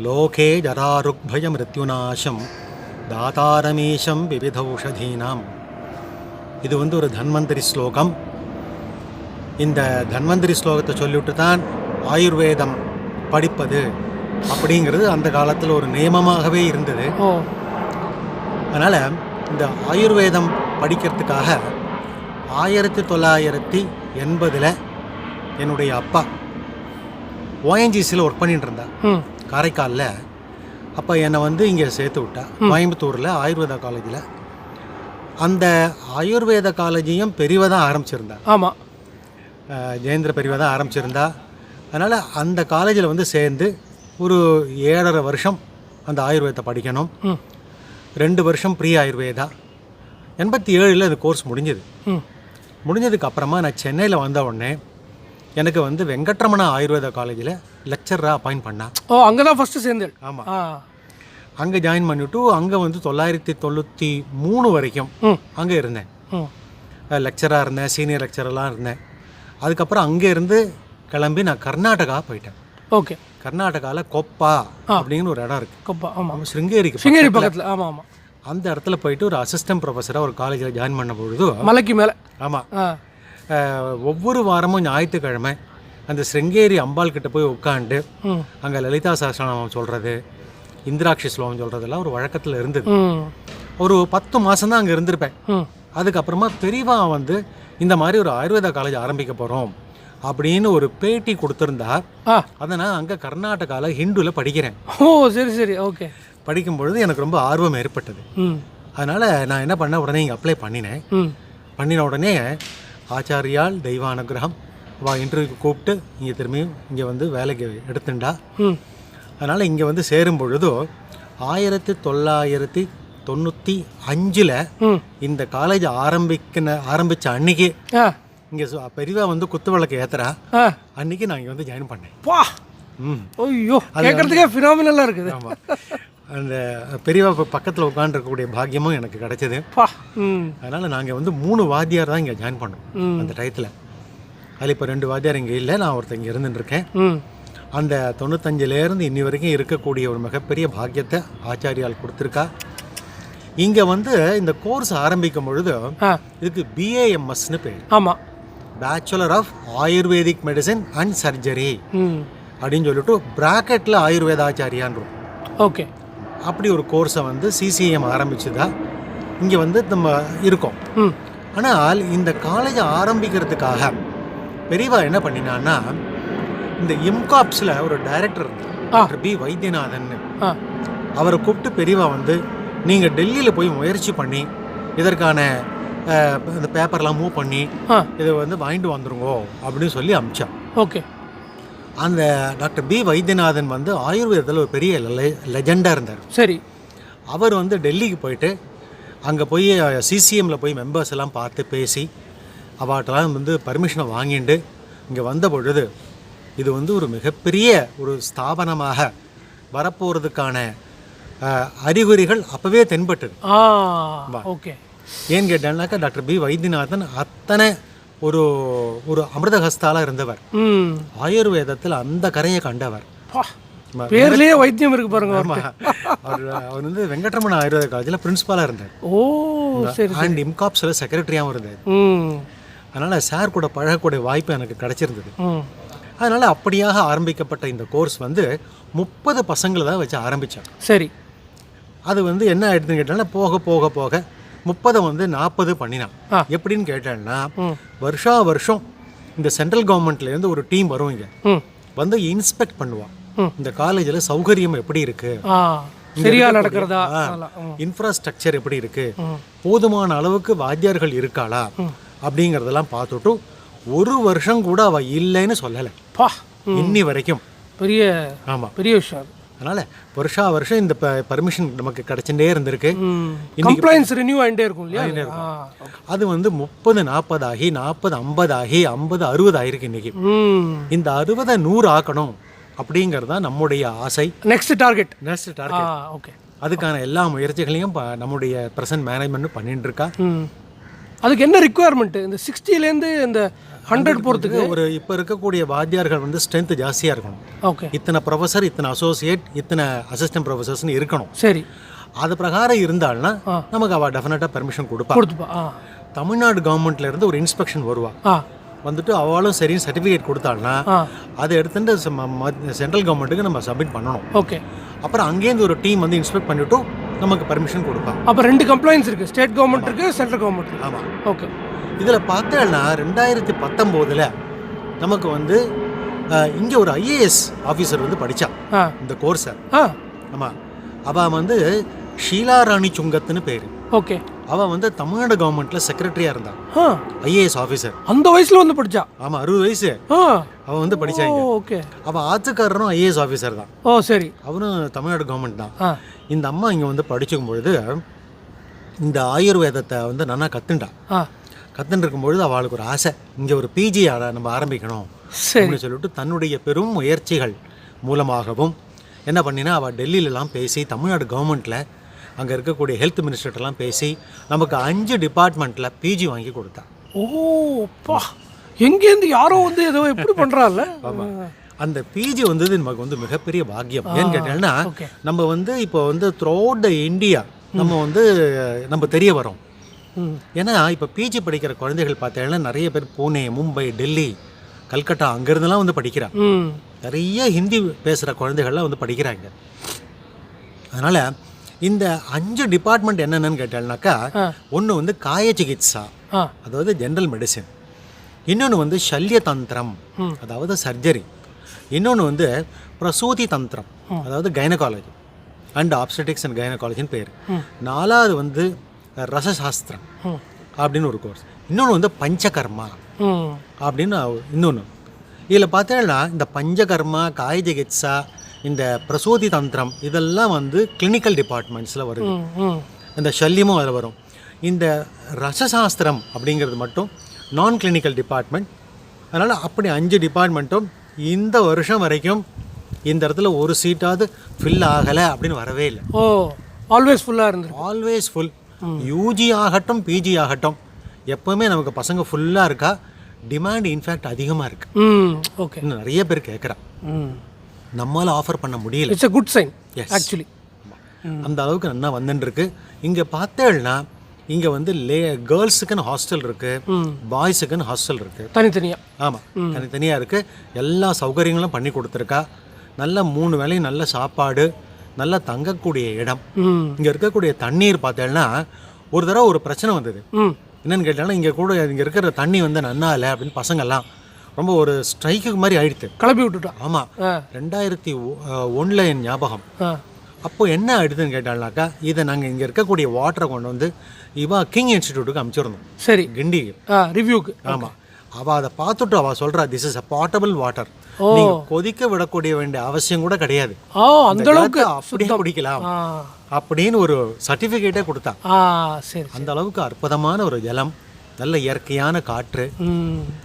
லோகே ஜராருக்பய மிருத்யுநாசம் தாதாரமீஷம் விவிதௌஷதீனாம். இது வந்து ஒரு தன்வந்தரி ஸ்லோகம். இந்த தன்வந்தரி ஸ்லோகத்தை சொல்லிவிட்டு தான் ஆயுர்வேதம் படிப்பது அப்படிங்கிறது அந்த காலத்தில் ஒரு நியமமாகவே இருந்தது. அதனால் இந்த ஆயுர்வேதம் படிக்கிறதுக்காக 1980 என்னுடைய அப்பா ஓஎன்ஜிசியில் ஒர்க் பண்ணிட்டு இருந்தார் காரைக்காலில். அப்போ என்னை வந்து இங்கே சேர்த்து விட்டா கோயம்புத்தூரில் ஆயுர்வேதா காலேஜில். அந்த ஆயுர்வேத காலேஜையும் பெரியவா தான் ஆரம்பிச்சிருந்தா. ஆமாம், ஜெயேந்திர பெரியவா தான் ஆரம்பிச்சிருந்தா. அதனால் அந்த காலேஜில் வந்து சேர்ந்து ஒரு 7.5 வருஷம் அந்த ஆயுர்வேதத்தை படிக்கணும். 2 வருஷம் ப்ரீ ஆயுர்வேதா. 87 அந்த கோர்ஸ் முடிஞ்சது. முடிஞ்சதுக்கு அப்புறமா நான் சென்னையில் வந்த உடனே எனக்கு வந்து வெங்கட்ரமணா ஆயுர்வேதா காலேஜில் லெக்சராக அப்பாயிண்ட் பண்ணான். அங்கே தான் ஃபஸ்ட்டு சேர்ந்தேன். ஆமாம், அங்கே ஜாயின் பண்ணிவிட்டு அங்கே வந்து 1993 வரைக்கும் அங்கே இருந்தேன். லெக்சராக இருந்தேன், சீனியர் லெக்சரெலாம் இருந்தேன். அதுக்கப்புறம் அங்கேருந்து கிளம்பி நான் கர்நாடகா போயிட்டேன். ஓகே, கர்நாடகாவில் கொப்பா அப்படின்னு ஒரு இடம் இருக்குது. கொப்பா, ஆமாம், ஸ்ருங்கேரி பக்கத்தில். ஆமாம் ஆமாம், அந்த இடத்துல போயிட்டு ஒரு அசிஸ்டன்ட் ப்ரொஃபஸராக ஒரு காலேஜில் ஜாயின் பண்ண பொழுது மலைக்கு மேலே. ஆமாம், ஒவ்வொரு வாரமும் ஞாயிற்றுக்கிழமை அந்த ஸ்ருங்கேரி அம்பாள் கிட்ட போய் உட்காந்து அங்கே லலிதா சஹஸ்ரநாமம் சொல்கிறது, இந்திராட்சி ஸ்லோகம் சொல்கிறதெல்லாம் ஒரு வழக்கத்தில் இருந்தது. ம் ஒரு 10 மாதம் தான் அங்கே இருந்திருப்பேன். ம் அதுக்கப்புறமா பெரியவா வந்து இந்த மாதிரி ஒரு ஆயுர்வேதா காலேஜ் ஆரம்பிக்க போகிறோம் அப்படின்னு ஒரு பேட்டி கொடுத்துருந்தார். ஆ அதை நான் அங்கே கர்நாடகாவில் ஹிந்துவில் படிக்கிறேன். ஓ சரி சரி ஓகே. படிக்கும் பொழுது எனக்கு ரொம்ப ஆர்வம் ஏற்பட்டது. ம் அதனால் நான் என்ன பண்ணேன், உடனே இங்கே அப்ளை பண்ணினேன். ம் பண்ணின உடனே ஆச்சாரியால் தெய்வ அனுகிரகம் இன்டர்வியூக்கு கூப்பிட்டு இங்கே திரும்பியும் இங்கே வந்து வேலைக்கு எடுத்துண்டா. ம் அதனால் இங்கே வந்து சேரும் பொழுதோ 1995 ம் இந்த காலேஜ் ஆரம்பித்த அன்னைக்கு ஆ இங்கே பெரியவா வந்து குத்து விளக்கு ஏற்றுறா. ஆ அன்றைக்கி நான் இங்கே வந்து ஜாயின் பண்ணேன். பா ஐயோ கேட்குறதுக்கே ஃபினாமினலாக இருக்குது. ஆமாம், அந்த பெரியவா பக்கத்தில் உட்காந்துருக்கக்கூடிய பாக்கியமும் எனக்கு கிடைச்சது. பா ம் அதனால் நாங்கள் வந்து 3 வாத்தியார் தான் இங்கே ஜாயின் பண்ணோம் அந்த டயத்தில். அதில் இப்போ 2 வாத்தியார் இங்கே இல்லை, நான் ஒருத்தர் இங்கே இருந்துட்டுருக்கேன். ம் அந்த 95லேருந்து இன்னி வரைக்கும் இருக்கக்கூடிய ஒரு மிகப்பெரிய பாக்கியத்தை ஆச்சாரியால் கொடுத்துருக்கா. இங்கே வந்து இந்த கோர்ஸ் ஆரம்பிக்கும் பொழுது ஆ இதுக்கு BAMSன்னு பேர், ஆமாம் bachelor of Ayurvedic medicine and surgery ம் அப்படின்னு சொல்லிட்டு ப்ராக்கெட்டில் ஆயுர்வேதாச்சாரியான்றோம். ஓகே. அப்படி ஒரு கோர்ஸை வந்து CCM ஆரம்பிச்சுதா இங்கே வந்து நம்ம இருக்கோம். ம் ஆனால் இந்த காலேஜை ஆரம்பிக்கிறதுக்காக பெரியவா என்ன பண்ணினான்னா, இந்த இம்காப்ஸில் ஒரு டைரக்டர் இருந்தார், டாக்டர் B வைத்தியநாதன். ஆ அவரை கூப்பிட்டு பெரியவா வந்து நீங்கள் டெல்லியில் போய் முயற்சி பண்ணி இதற்கான இந்த பேப்பர்லாம் மூவ் பண்ணி ஆ இதை வந்து வாங்கிட்டு வந்துருங்கோ அப்படின்னு சொல்லி அமிச்சான். ஓகே. அந்த டாக்டர் B வைத்தியநாதன் வந்து ஆயுர்வேதத்தில் ஒரு பெரிய லெஜெண்டாக இருந்தார். சரி. அவர் வந்து டெல்லிக்கு போயிட்டு அங்கே போய் CCMல போய் மெம்பர்ஸ் எல்லாம் பார்த்து பேசி அவர்கிட்டலாம் வந்து பர்மிஷனை வாங்கிட்டு இங்கே வந்த பொழுது இது வந்து ஒரு மிகப்பெரிய ஒரு ஸ்தாபனமாக வரப்போகிறதுக்கான அறிகுறிகள் அப்போவே தென்பட்டது. ஓகே. ஏன்னு கேட்டால்னாக்கா டாக்டர் B வைத்தியநாதன் அத்தனை ஒரு ஒரு அமிர்தஹஸ்தாலாக இருந்தவர். ஆயுர்வேதத்தில் அந்த கரையை கண்டவர். பேர்லயே வைத்தியம் இருக்கு பாருங்க. அவர் வந்து வெங்கட்ரமண ஆயுர்வேத காலேஜில் பிரின்சிபாலாக இருந்தார். ஓ சரி. அண்ட் இம்காப்ஸில் செக்ரட்டரியாகவும் இருந்தார். அதனால் சார் கூட பழகக்கூடிய வாய்ப்பு எனக்கு கிடச்சிருந்தது. அதனால் அப்படியாக ஆரம்பிக்கப்பட்ட இந்த கோர்ஸ் வந்து 30 பசங்களை தான் வச்சு ஆரம்பித்தாங்க. சரி. அது வந்து என்ன ஆயிடுதுன்னு கேட்டாங்கன்னா போக போக போக 30 வந்து 40 பண்ணினான். எப்படின்னு கேட்டேன்னா வருஷா வருஷம் இந்த சென்ட்ரல் கவர்மெண்ட்லேருந்து ஒரு டீம் வரும் இங்கே வந்து இன்ஸ்பெக்ட் பண்ணுவான் இந்த காலேஜில் சௌகரியம் எப்படி இருக்கு, சரியா நடக்கிறதா, இன்ஃப்ராஸ்ட்ரக்சர் எப்படி இருக்கு, போதுமான அளவுக்கு வாத்தியார்கள் இருக்காளா அப்படிங்கிறதெல்லாம் பார்த்துட்டு ஒரு வருஷம் கூட அவ இல்லைன்னு சொல்லலை இன்னி வரைக்கும். பெரிய ஆமாம் பெரிய விஷயம். அதனால் வருஷா வருஷம் இந்த பர்மிஷன் நமக்கு கிடச்சுட்டே இருந்திருக்கு. கம்ப்ளைண்ட்ஸ் ரினியூ ஆகிட்டே இருக்கும் இல்லையா? அது வந்து 30 40 ஆகி 40 50 ஆகி 50 60 ஆகிருக்கு இன்னைக்கு. இந்த 60 100 ஆக்கணும் அப்படிங்கிறது தான் நம்முடைய ஆசை. Next target. ஓகே. அதுக்கான எல்லா முயற்சிகளையும் நம்முடைய ப்ரெசன்ட் மேனேஜ்மெண்ட் பண்ணிட்டு இருக்கா. அதுக்கு என்ன ரிக்குவயர்மெண்ட்? இந்த 60லேருந்து இந்த 100 போகிறதுக்கு ஒரு இப்போ இருக்கக்கூடிய வாத்தியார்கள் வந்து ஸ்ட்ரென்த் ஜாஸ்தியாக இருக்கணும். ஓகே. இத்தனை ப்ரொஃபஸர், இத்தனை அசோசியேட், இத்தனை அசிஸ்டன்ட் ப்ரொஃபஸர்ஸ்னு இருக்கணும். சரி. அது பிரகாரம் இருந்தால்னா நமக்கு அவள் டெஃபினட்டாக பெர்மிஷன் கொடுப்பா. தமிழ்நாடு கவர்மெண்ட்லேருந்து ஒரு இன்ஸ்பெக்ஷன் வருவா. வந்துட்டு அவளும் சரின்னு சர்டிஃபிகேட் கொடுத்தாள்னா அதை எடுத்துட்டு சென்ட்ரல் கவர்மெண்ட்டுக்கு நம்ம சப்மிட் பண்ணணும். ஓகே. அப்புறம் அங்கேருந்து ஒரு டீம் வந்து இன்ஸ்பெக்ட் பண்ணிவிட்டு நமக்கு பர்மிஷன் கொடுப்பாங்க. அப்போ 2 கம்ப்ளைண்ட்ஸ் இருக்குது, ஸ்டேட் கவர்மெண்ட் இருக்குது, சென்ட்ரல் கவர்மெண்ட். ஆமாம். ஓகே. இதில் பார்த்தேன்னா 2019 நமக்கு வந்து இங்கே ஒரு IAS ஆஃபீஸர் வந்து படித்தா இந்த கோர்ஸை. ஆமாம். அவள் வந்து ஷீலா ராணி சுங்கத்துன்னு பேர். ஓகே. அவள் வந்து தமிழ்நாடு கவர்மெண்ட்டில் செக்ரட்டரியாக இருந்தாள், IAS ஆஃபீஸர். அந்த வயசில் வந்து படித்தா? ஆமாம், 60 வயசு அவள் வந்து படித்தாங்க. ஓகே. அவள் ஆத்துக்காரரும் IAS ஆஃபீஸர் தான். ஓ சரி. அவரும் தமிழ்நாடு கவர்மெண்ட் தான். இந்த அம்மா இங்கே வந்து படிச்சுக்கும் பொழுது இந்த ஆயுர்வேதத்தை வந்து நல்லா கற்றுன்னு இருக்கும்பொழுது அவளுக்கு ஒரு ஆசை, இங்கே ஒரு PG நம்ம ஆரம்பிக்கணும் அப்படின்னு சொல்லிட்டு தன்னுடைய பெரும் முயற்சிகள் மூலமாகவும் என்ன பண்ணினா அவள் டெல்லியிலலாம் பேசி தமிழ்நாடு கவர்மெண்ட்டில் அங்கே இருக்கக்கூடிய ஹெல்த் மினிஸ்டர்ட்டெல்லாம் பேசி நமக்கு 5 டிபார்ட்மெண்ட்டில் PG வாங்கி கொடுத்தா. ஓப்பா, எங்கேருந்து யாரோ வந்து ஏதோ எப்படி பண்ணுறாங்கல்ல. ஆமாம். அந்த PG வந்தது நமக்கு வந்து மிகப்பெரிய பாக்கியம். ஏன்னு கேட்டீங்கன்னா நம்ம வந்து இப்போ வந்து த்ரூ அவுட் த இந்தியா நம்ம தெரிய வரோம். ஏன்னா இப்போ PG படிக்கிற குழந்தைகள் பார்த்தீங்கன்னா நிறைய பேர் புனே, மும்பை, டெல்லி, கல்கட்டா அங்கேருந்துலாம் வந்து படிக்கிறாங்க. நிறைய ஹிந்தி பேசுகிற குழந்தைகள்லாம் வந்து படிக்கிறாங்க. அதனால் இந்த 5 டிபார்ட்மெண்ட் என்னென்னு கேட்டால்னாக்கா, ஒன்று வந்து காய சிகிச்சா, அதாவது ஜென்ரல் மெடிசின். இன்னொன்று வந்து சல்ய தந்திரம், அதாவது சர்ஜரி. இன்னொன்று வந்து பிரசூதி தந்திரம், அதாவது கைனகாலஜி அண்ட் ஆப்ஸ்டெட்டிக்ஸ் அண்ட் கைனகாலஜின்னு பேர். 4வது வந்து ரசசாஸ்திரம் அப்படின்னு ஒரு கோர்ஸ். இன்னொன்று வந்து பஞ்சகர்மா அப்படின்னு இன்னொன்று. இதில் பார்த்தீங்கன்னா இந்த பஞ்சகர்மா, காய சிகிச்சா, இந்த பிரசூதி தந்திரம் இதெல்லாம் வந்து கிளினிக்கல் டிபார்ட்மெண்ட்ஸில் வருது. இந்த சல்யமும் அதில் வரும். இந்த ரசசாஸ்திரம் அப்படிங்கிறது மட்டும் நான் கிளினிக்கல் டிபார்ட்மெண்ட். அதனால் அப்படி 5 டிபார்ட்மெண்ட்டும் இந்த வருஷம் வரைக்கும் இந்த இடத்துல ஒரு சீட்டாவது ஃபில் ஆகலை அப்படின்னு வரவே இல்லை. ஓ, ஆல்வேஸ் ஃபுல்லாக இருந்தது. Always full. யூஜி ஆகட்டும் பிஜி ஆகட்டும் எப்போவுமே நமக்கு பசங்க ஃபுல்லாக இருக்கா. டிமாண்ட் இன்ஃபேக்ட் அதிகமாக இருக்குது. ஓகே, இன்னும் நிறைய பேர் கேட்குறான். நம்மளால் ஆஃபர் பண்ண முடியல. It's a good sign actually. அந்த அளவுக்கு நல்லா வந்துட்டுருக்கு. இங்கே பார்த்தேன்னா இங்கே வந்து கேர்ள்ஸுக்குன்னு ஹாஸ்டல் இருக்குது, பாய்ஸுக்குன்னு ஹாஸ்டல் இருக்குது, தனித்தனியாக. ஆமாம், தனித்தனியாக இருக்குது. எல்லா சௌகரியங்களும் பண்ணி கொடுத்துருக்கா. நல்ல 3 வேளையும் நல்ல சாப்பாடு, நல்லா தங்கக்கூடிய இடம். இங்கே இருக்கக்கூடிய தண்ணீர் பார்த்தேன்னா ஒரு தடவை ஒரு பிரச்சனை வந்தது. என்னென்னு கேட்டாலும் இங்கே இருக்கிற தண்ணி வந்து நன்னா இல்லை அப்படின்னு பசங்கள்லாம் ரொம்ப ஒரு ஸ்ட்ரைக்கு மாதிரி ஆயிடுத்து, கிளப்பி விட்டுட்டோம். ஆமாம், 2001 என் ஞாபகம். அப்போ என்ன ஆயிடுதுன்னு கேட்டால்னாக்கா, இதை நாங்கள் இங்கே இருக்கக்கூடிய வாட்டரை கொண்டு வந்து கிங் இன்ஸ்டிடியூட்டுக்கு அனுப்பிச்சிருந்தோம். சரி, கிண்டி ரிவ்யூக்கு. ஆமாம், அவள் அதை பார்த்துட்டு அவள் சொல்கிறா, this is a potable water, நீங்கள் கொதிக்க விடக்கூடிய வேண்டிய அவசியம் கூட கிடையாது, அந்த அளவுக்கு அப்படியே குடிக்கலாம் அப்படின்னு ஒரு சர்டிஃபிகேட்டே கொடுத்தா. சரி, அந்த அளவுக்கு அற்புதமான ஒரு ஜலம், நல்ல இயற்கையான காற்று,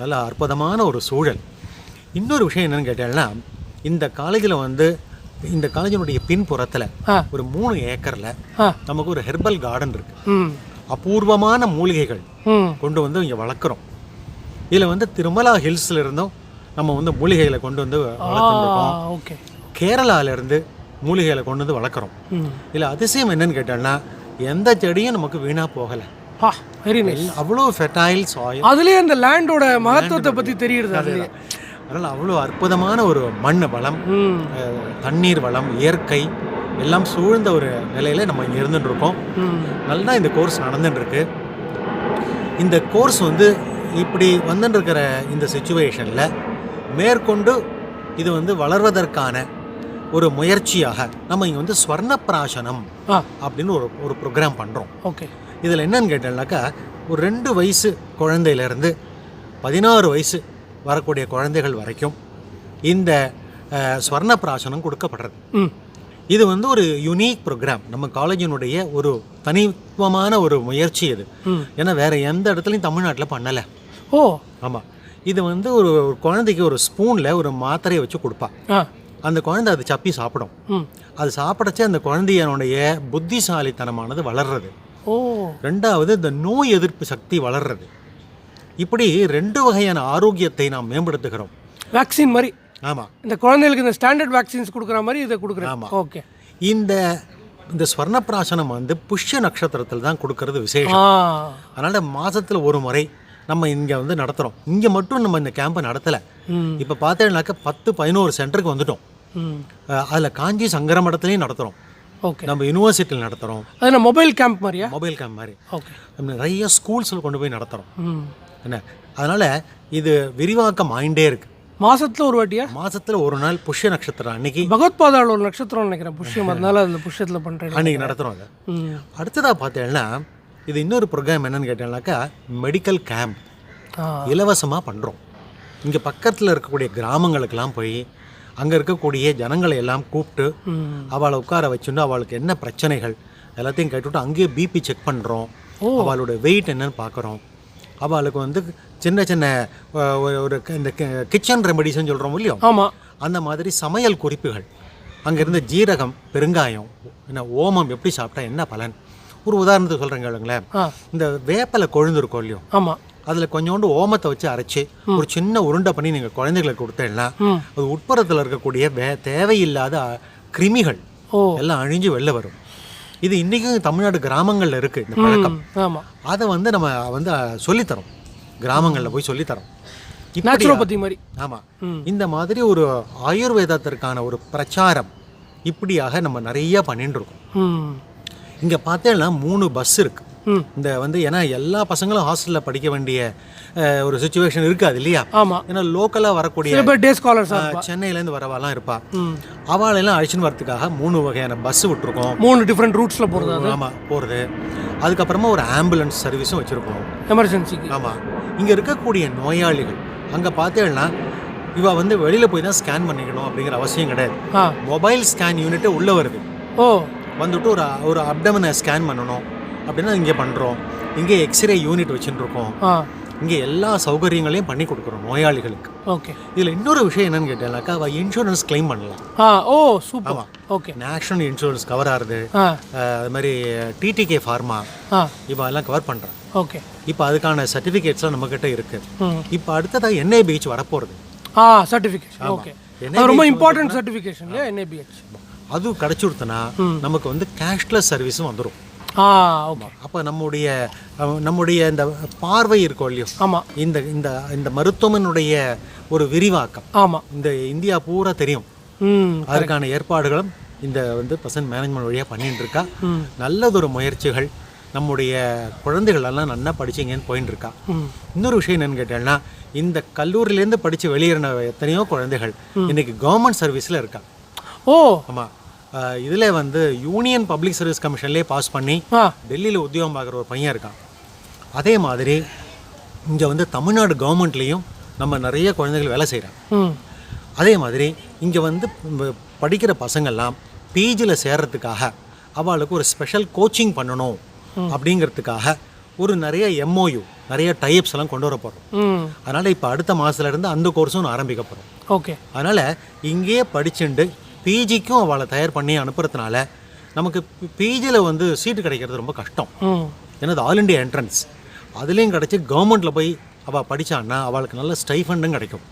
நல்ல அற்புதமான ஒரு சூழல். இன்னொரு விஷயம் என்னன்னு கேட்டேன்னா, இந்த காலேஜில் வந்து இந்த காலேஜினுடைய பின்புறத்தில் ஒரு 3 ஏக்கரில் நமக்கு ஒரு ஹெர்பல் கார்டன் இருக்கு. அபூர்வமான மூலிகைகள் கொண்டு வந்து இங்கே வளர்க்குறோம். இதில் வந்து திருமலா ஹில்ஸ்ல இருந்தும் நம்ம வந்து மூலிகைகளை கொண்டு வந்து வளர்த்துருக்கோம். கேரளாவிலேருந்து மூலிகைகளை கொண்டு வந்து வளர்க்குறோம். இதில் அதிசயம் என்னன்னு கேட்டோம்னா, எந்த செடியும் நமக்கு வீணாக போகலை. Very nice. அவ்வளோ ஃபெர்டைல் சாயில். அதுலேயே அந்த லேண்டோட மகத்துவத்தை பற்றி தெரியுது. அதுலேயே அதனால் அவ்வளோ அற்புதமான ஒரு மண் வளம், தண்ணீர் வளம், இயற்கை எல்லாம் சூழ்ந்த ஒரு நிலையில் நம்ம இங்கே இருந்துட்டுருக்கோம். நல்லா இந்த கோர்ஸ் நடந்துட்டுருக்கு. இந்த கோர்ஸ் வந்து இப்படி வந்துட்டுருக்கிற இந்த சுச்சுவேஷனில் மேற்கொண்டு இது வந்து வளர்வதற்கான ஒரு முயற்சியாக நம்ம இங்கே வந்து ஸ்வர்ணப்பிராசனம் அப்படின்னு ஒரு ப்ரோக்ராம் பண்ணுறோம். ஓகே, இதில் என்னன்னு கேட்டேன்னாக்கா, ஒரு 2 வயசு குழந்தையிலேருந்து 16 வயசு வரக்கூடிய குழந்தைகள் வரைக்கும் இந்த ஸ்வர்ணப்பிராசனம் கொடுக்கப்படுறது. இது வந்து ஒரு யுனிக் ப்ரோக்ராம், நம்ம காலேஜினுடைய ஒரு தனித்துவமான ஒரு முயற்சி இது. ஏன்னா வேறு எந்த இடத்துலையும் தமிழ்நாட்டில் பண்ணலை. ஓ, ஆமாம். இது வந்து ஒரு குழந்தைக்கு ஒரு ஸ்பூனில் ஒரு மாத்திரையை வச்சு கொடுப்பா. அந்த குழந்தை அதை சப்பி சாப்பிடும். அது சாப்பிடச்சே அந்த குழந்தையனுடைய புத்திசாலித்தனமானது வளர்றது. 2வது இந்த நோய் எதிர்ப்பு சக்தி வளர்றது. இப்படி 2 வகையான ஆரோக்கியத்தை நாம் மேம்படுத்துகிறோம். வேக்சின் மாதிரி. ஆமாம், இந்த குழந்தைகளுக்கு இந்த ஸ்டாண்டர்ட் வேக்சின்ஸ் கொடுக்குற மாதிரி இதை கொடுக்குறோம். ஆமாம். ஓகே, இந்த ஸ்வர்ணப்பிராசனம் வந்து புஷ்ய நட்சத்திரத்தில் தான் கொடுக்கறது விசேஷம். அதனால் மாதத்தில் ஒரு முறை நம்ம இங்கே வந்து நடத்துகிறோம். இங்கே மட்டும் நம்ம இந்த கேம்பை நடத்தலை. இப்போ பார்த்தேன்னாக்கா 10-11 சென்டருக்கு வந்துட்டோம். அதில் காஞ்சி சங்கர மடத்துலையும் நடத்துகிறோம். ஓகே, நம்ம யூனிவர்சிட்டியில் நடத்துகிறோம். அது மொபைல் கேம்ப் மாதிரியா? மொபைல் கேம்ப் மாதிரி. ஓகே, நிறைய ஸ்கூல்ஸில் கொண்டு போய் நடத்துகிறோம். என்ன, அதனால் இது விரிவாக்கம் ஆயிண்டே இருக்குது. மாசத்துல ஒரு வாட்டியா? மாசத்துல ஒரு நாள் புஷ்ய நட்சத்திரம் அன்னைக்கு. பகவத்பாதாவில் ஒரு நட்சத்திரம் நினைக்கிறேன் புஷ்யம், அதனால அந்த புஷ்யத்தில் பண்ணுறேன் அன்னைக்கு நடத்துகிறோம். அதை அடுத்ததாக பார்த்தேன்னா, இது இன்னொரு ப்ரோக்ராம் என்னன்னு கேட்டேன்னாக்கா, மெடிக்கல் கேம்ப் இலவசமாக பண்ணுறோம். இங்கே பக்கத்தில் இருக்கக்கூடிய கிராமங்களுக்கெல்லாம் போய் அங்கே இருக்கக்கூடிய ஜனங்களை எல்லாம் கூப்பிட்டு அவளை உட்கார வச்சுட்டு அவளுக்கு என்ன பிரச்சனைகள் எல்லாத்தையும் கேட்டுவிட்டு அங்கேயே பிபி செக் பண்ணுறோம். அவளோட வெயிட் என்னன்னு பார்க்குறோம். அவளுக்கு வந்து சின்ன சின்ன ஒரு இந்த கிச்சன் ரெமடிஸ்ன்னு சொல்கிறோம் இல்லையோ, ஆமாம், அந்த மாதிரி சமையல் குறிப்புகள், அங்கேருந்து ஜீரகம், பெருங்காயம், என்ன ஓமம் எப்படி சாப்பிட்டா என்ன பலன். ஒரு உதாரணத்துக்கு சொல்கிறேங்க கேளுங்களேன். இந்த வேப்பலை கொழுந்து இருக்கும் இல்லையோ, ஆமாம், அதில் கொஞ்சோண்டு ஓமத்தை வச்சு அரைச்சி ஒரு சின்ன உருண்டை பண்ணி நீங்கள் குழந்தைகளுக்கு கொடுத்தேன்னா அது உட்புறத்தில் இருக்கக்கூடிய தேவையில்லாத கிருமிகள் எல்லாம் அழிஞ்சு வெளில வரும். இது இன்றைக்கும் தமிழ்நாடு கிராமங்களில் இருக்குது இந்த பழக்கம். ஆமாம், அதை வந்து நம்ம வந்து சொல்லித்தரோம், கிராமங்களில் போய் சொல்லித்தரோம். நேச்சுரோபதி மாதிரி. ஆமாம், இந்த மாதிரி ஒரு ஆயுர்வேதத்திற்கான ஒரு பிரச்சாரம் இப்படியாக நம்ம நிறைய பண்ணிட்டு இருக்கோம். ம் இங்கே பார்த்தேன்னா 3 பஸ் இருக்குது. ம் இந்த வந்து ஏன்னா எல்லா பசங்களும் ஹாஸ்டலில் படிக்க வேண்டிய ஒரு சுச்சுவேஷன் இருக்காது இல்லையா? ஆமாம். ஏன்னா லோக்கலாக வரக்கூடிய சில பேர் டே ஸ்காலர்ஸ் சென்னையிலேருந்து வரவாலாம் இருப்பா. ம் அவளெல்லாம் அழைச்சின்னு வரதுக்காக 3 வகையான பஸ் விட்டுருக்கோம். 3 டிஃப்ரெண்ட் ரூட்ஸில் போகிறது அது. ஆமாம், போகிறது. அதுக்கப்புறமா ஒரு ஆம்புலன்ஸ் சர்வீஸும் வச்சுருக்கோம் எமர்ஜென்சிக்கு. ஆமாம். இங்கே இருக்கக்கூடிய நோயாளிகள் அங்கே பார்த்தேன்னா இவ வந்து வெளியில் போய் தான் ஸ்கேன் பண்ணிக்கணும் அப்படிங்கிற அவசியம் கிடையாது. ஆ மொபைல் ஸ்கேன் யூனிட்டே உள்ளே வருது. ஓ வந்துட்டு ஒரு அப்டமனை ஸ்கேன் பண்ணணும் அப்படின்னா இங்கே பண்ணுறோம். இங்கே எக்ஸ்ரே யூனிட் வச்சுட்டு இருக்கோம். ஆ இங்கே எல்லா சௌகரியங்களையும் பண்ணி கொடுக்குறோம் நோயாளிகளுக்கு. ஓகே. இதில் இன்னொரு விஷயம் என்னன்னு கேட்டாக்கா அவள் இன்சூரன்ஸ் கிளைம் பண்ணலாம். ஆ ஓ சூப்பர். ஆமாம். ஓகே. நேஷனல் இன்சூரன்ஸ் கவர் ஆகுது. ஆ அது மாதிரி டிடிகே ஃபார்மா ஆ இவெல்லாம் கவர் பண்ணுறான். ஓகே. இப்போ அதுக்கான சர்டிஃபிகேட்ஸ்லாம் நம்மக்கிட்ட இருக்குது. ம் இப்போ அடுத்ததாக NABH வரப்போகிறது. ஆ சர்டிஃபிகேஷன். ஓகே. அது ரொம்ப இம்பார்ட்டன்ட் சர்டிஃபிகேஷன் இல்லையா NABH? அது கிடச்சுடுத்துனா நமக்கு வந்து கேஷ்லெஸ் சர்வீஸும் வந்துடும். ஆ ஓகே. அப்போ நம்முடைய இந்த பார்வை இருக்கோ இல்லையோ, ஆமாம். இந்த இந்த இந்த மருத்துவமனுடைய ஒரு விரிவாக்கம் ஆமாம். இந்த இந்தியா பூரா தெரியும். ம் அதற்கான ஏற்பாடுகளும் இந்த வந்து பர்சன்ட் மேனேஜ்மெண்ட் வழியாக பண்ணிட்டு இருக்கா. நல்லதொரு முயற்சிகள். நம்முடைய குழந்தைகள் எல்லாம் நல்லா படிச்சிங்கன்னு போயின்னு இருக்கா. இன்னொரு விஷயம் என்னன்னு கேட்டேன்னா இந்த கல்லூரியிலேருந்து படித்து வெளியேறின எத்தனையோ குழந்தைகள் இன்னைக்கு கவர்மெண்ட் சர்வீஸில் இருக்கா. ஓ ஆமாம். இதில் வந்து யூனியன் பப்ளிக் சர்வீஸ் கமிஷன்லேயே பாஸ் பண்ணி டெல்லியில் உத்தியோகம் பார்க்குற ஒரு பையன் இருக்கான். அதே மாதிரி இங்கே வந்து தமிழ்நாடு கவர்மெண்ட்லேயும் நம்ம நிறைய குழந்தைகள் வேலை செய்கிறாங்க. அதே மாதிரி இங்கே வந்து படிக்கிற பசங்கள்லாம் பிஜியில் சேர்றதுக்காக அவளுக்கு ஒரு ஸ்பெஷல் கோச்சிங் பண்ணணும் அப்படிங்கிறதுக்காக ஒரு நிறைய MOU நிறைய டைப்ஸ் எல்லாம் கொண்டு வர போகிறோம். அதனால் இப்போ அடுத்த மாதத்துலேருந்து அந்த கோர்ஸும் ஆரம்பிக்க போகிறோம். ஓகே. அதனால் இங்கேயே படிச்சுட்டு பிஜிக்கும் அவளை தயார் பண்ணி அனுப்புறதுனால நமக்கு பிஜியில் வந்து சீட்டு கிடைக்கிறது ரொம்ப கஷ்டம். ஏன்னா அது ஆல் இண்டியா என்ட்ரன்ஸ். அதுலேயும் கிடச்சி கவர்மெண்ட்டில் போய் அவள் படித்தான்னா அவளுக்கு நல்ல ஸ்டைஃபண்டும் கிடைக்கும்.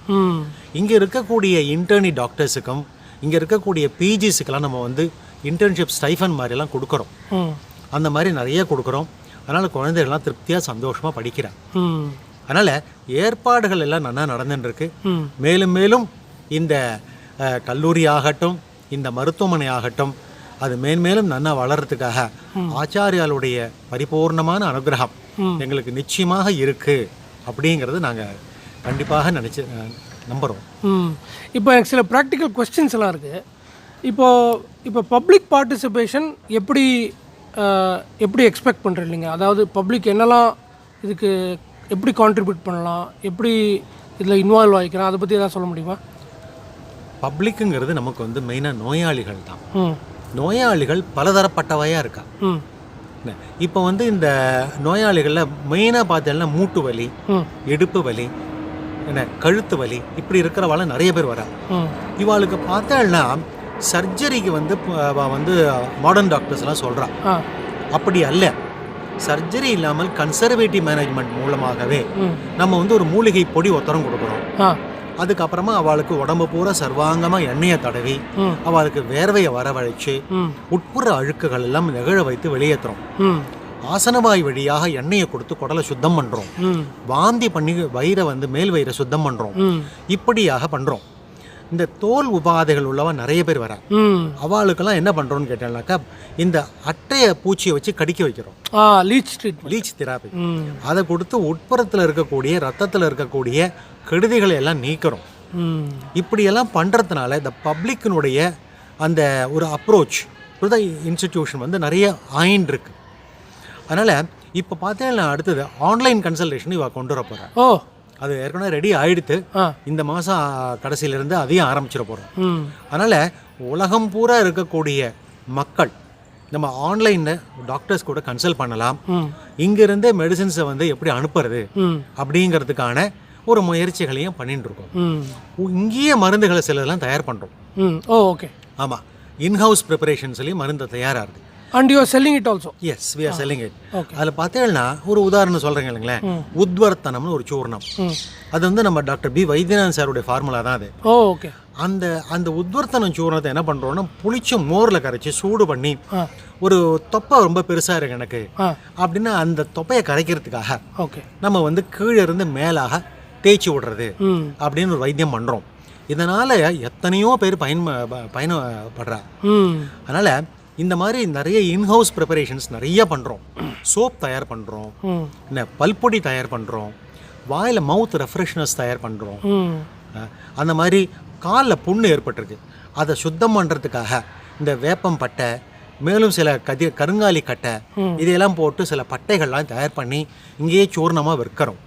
இங்கே இருக்கக்கூடிய இன்டர்னி டாக்டர்ஸுக்கும் இங்கே இருக்கக்கூடிய பிஜிஸுக்கெல்லாம் நம்ம வந்து இன்டர்ன்ஷிப் ஸ்டைஃபன் மாதிரிலாம் கொடுக்குறோம். அந்த மாதிரி நிறைய கொடுக்குறோம். அதனால் குழந்தைகள்லாம் திருப்தியாக சந்தோஷமாக படிக்கிறாங்க. அதனால் ஏற்பாடுகள் எல்லாம் நல்லா நடந்துட்டுருக்கு. மேலும் மேலும் இந்த கல்லூரி ஆகட்டும் இந்த மருத்துவமனை ஆகட்டும் அது மேன்மேலும் நல்லா வளர்கிறதுக்காக ஆச்சாரியாளுடைய பரிபூர்ணமான அனுகிரகம் எங்களுக்கு நிச்சயமாக இருக்குது அப்படிங்கிறது நாங்கள் கண்டிப்பாக நம்புகிறோம். இப்போ எனக்கு சில ப்ராக்டிக்கல் கொஸ்டின்ஸ் எல்லாம் இருக்குது. இப்போ பப்ளிக் பார்ட்டிசிபேஷன் எப்படி எக்ஸ்பெக்ட் பண்ணுறீங்க? அதாவது பப்ளிக் என்னெல்லாம் இதுக்கு எப்படி கான்ட்ரிபியூட் பண்ணலாம், எப்படி இதில் இன்வால்வ் ஆகிக்கிறோம், அதை பற்றி எதாவது சொல்ல முடியுமா? பப்ளிக்குங்கிறது நமக்கு வந்து மெயினாக நோயாளிகள் தான். நோயாளிகள் பலதரப்பட்டவையாக இருக்கா. இப்போ வந்து இந்த நோயாளிகளில் மெயினாக பார்த்தீங்கன்னா மூட்டு வலி, இடுப்பு வலி, கழுத்து வலி இப்படி இருக்கிறவாள் நிறைய பேர் வரா. இவாளுக்கு பார்த்தேன்னா சர்ஜரிக்கு வந்து மாடர்ன் டாக்டர்ஸ்லாம் சொல்கிறான். அப்படி அல்ல. சர்ஜரி இல்லாமல் கன்சர்வேட்டிவ் மேனேஜ்மெண்ட் மூலமாகவே நம்ம வந்து ஒரு மூலிகை பொடி ஒத்தரம் கொடுக்குறோம். அதுக்கப்புறமா அவளுக்கு உடம்பு பூரா சர்வாங்கமாக எண்ணெயை தடவி அவளுக்கு வேர்வையை வரவழைச்சு உட்புற அழுக்குகள் எல்லாம் நிகழ வைத்து வெளியேற்றுறோம். ஆசனவாய் வழியாக எண்ணெயை கொடுத்து குடலை சுத்தம் பண்ணுறோம். வாந்தி பண்ணி வயிறை வந்து மேல் வயிறை சுத்தம் பண்ணுறோம். இப்படியாக பண்ணுறோம். இந்த தோல் உபாதைகள் உள்ளவன் நிறைய பேர் வர அவளுக்கெல்லாம் என்ன பண்ணுறோன்னு கேட்டாக்கா இந்த அட்டைய பூச்சியை வச்சு கடிக்க வைக்கிறோம். லீச் தெராப்பி அதை கொடுத்து உட்புறத்தில் இருக்கக்கூடிய ரத்தத்தில் இருக்கக்கூடிய கெடுதிகளை எல்லாம் நீக்கிறோம். இப்படியெல்லாம் பண்ணுறதுனால இந்த பப்ளிக்கினுடைய அந்த ஒரு அப்ரோச் இன்ஸ்டிடியூஷன் வந்து நிறைய ஆயின்னு இருக்கு. அதனால் இப்போ பார்த்தீங்கன்னா அடுத்தது ஆன்லைன் கன்சல்டேஷன் இவ கொண்டு வர போகிறேன். அது ஏற்கனவே ரெடி ஆகிடுத்து. இந்த மாதம் கடைசியிலேருந்து அதையும் ஆரம்பிச்சிட போகிறோம். அதனால் உலகம் பூரா இருக்கக்கூடிய மக்கள் நம்ம ஆன்லைனில் டாக்டர்ஸ் கூட கன்சல்ட் பண்ணலாம். இங்கிருந்தே மெடிசின்ஸை வந்து எப்படி அனுப்புறது அப்படிங்கிறதுக்கான ஒரு முயற்சிகளையும் பண்ணிட்டு இருக்கோம். இங்கேயே மருந்துகளை சிலதெல்லாம் தயார் பண்ணுறோம். ஓகே. ஆமாம், இன்ஹவுஸ் ப்ரிப்பரேஷன்ஸ்லேயும் மருந்து தயாராக இருக்குது. And you are selling it also? Yes, we are selling it. அதில் பார்த்தீங்கன்னா ஒரு உதாரணம் சொல்கிறேங்க இல்லைங்களேன், உத்வர்த்தனம்னு ஒரு சூர்ணம். அது வந்து நம்ம டாக்டர் பி வைத்தியநாதன் சாருடைய ஃபார்முலா தான் அது. ஓகே. அந்த உத்வர்த்தனம் சூர்ணத்தை என்ன பண்ணுறோன்னா புளிச்ச மோரில் கரைச்சி சூடு பண்ணி ஒரு தொப்பை ரொம்ப பெருசாக இருக்கு எனக்கு அப்படின்னா அந்த தொப்பையை கரைக்கிறதுக்காக நம்ம வந்து கீழே இருந்து மேலாக தேய்ச்சி விடுறது அப்படின்னு ஒரு வைத்தியம் பண்ணுறோம். இதனால் எத்தனையோ பேர் பயணப்படுறா. அதனால் இந்த மாதிரி நிறைய இன்ஹவுஸ் ப்ரிப்பரேஷன்ஸ் நிறைய பண்ணுறோம். சோப் தயார் பண்ணுறோம், என்ன பல்பொடி தயார் பண்ணுறோம், வாயில் மவுத் ரெஃப்ரெஷ்னஸ் தயார் பண்ணுறோம். அந்த மாதிரி காலில் புண்ணு ஏற்பட்டிருக்கு, அதை சுத்தம் பண்ணுறதுக்காக இந்த வேப்பம் பட்டை, மேலும் சில கருங்காலி கட்டை இதையெல்லாம் போட்டு சில பட்டைகள்லாம் தயார் பண்ணி இங்கேயே சூர்ணமாக விற்கிறோம்.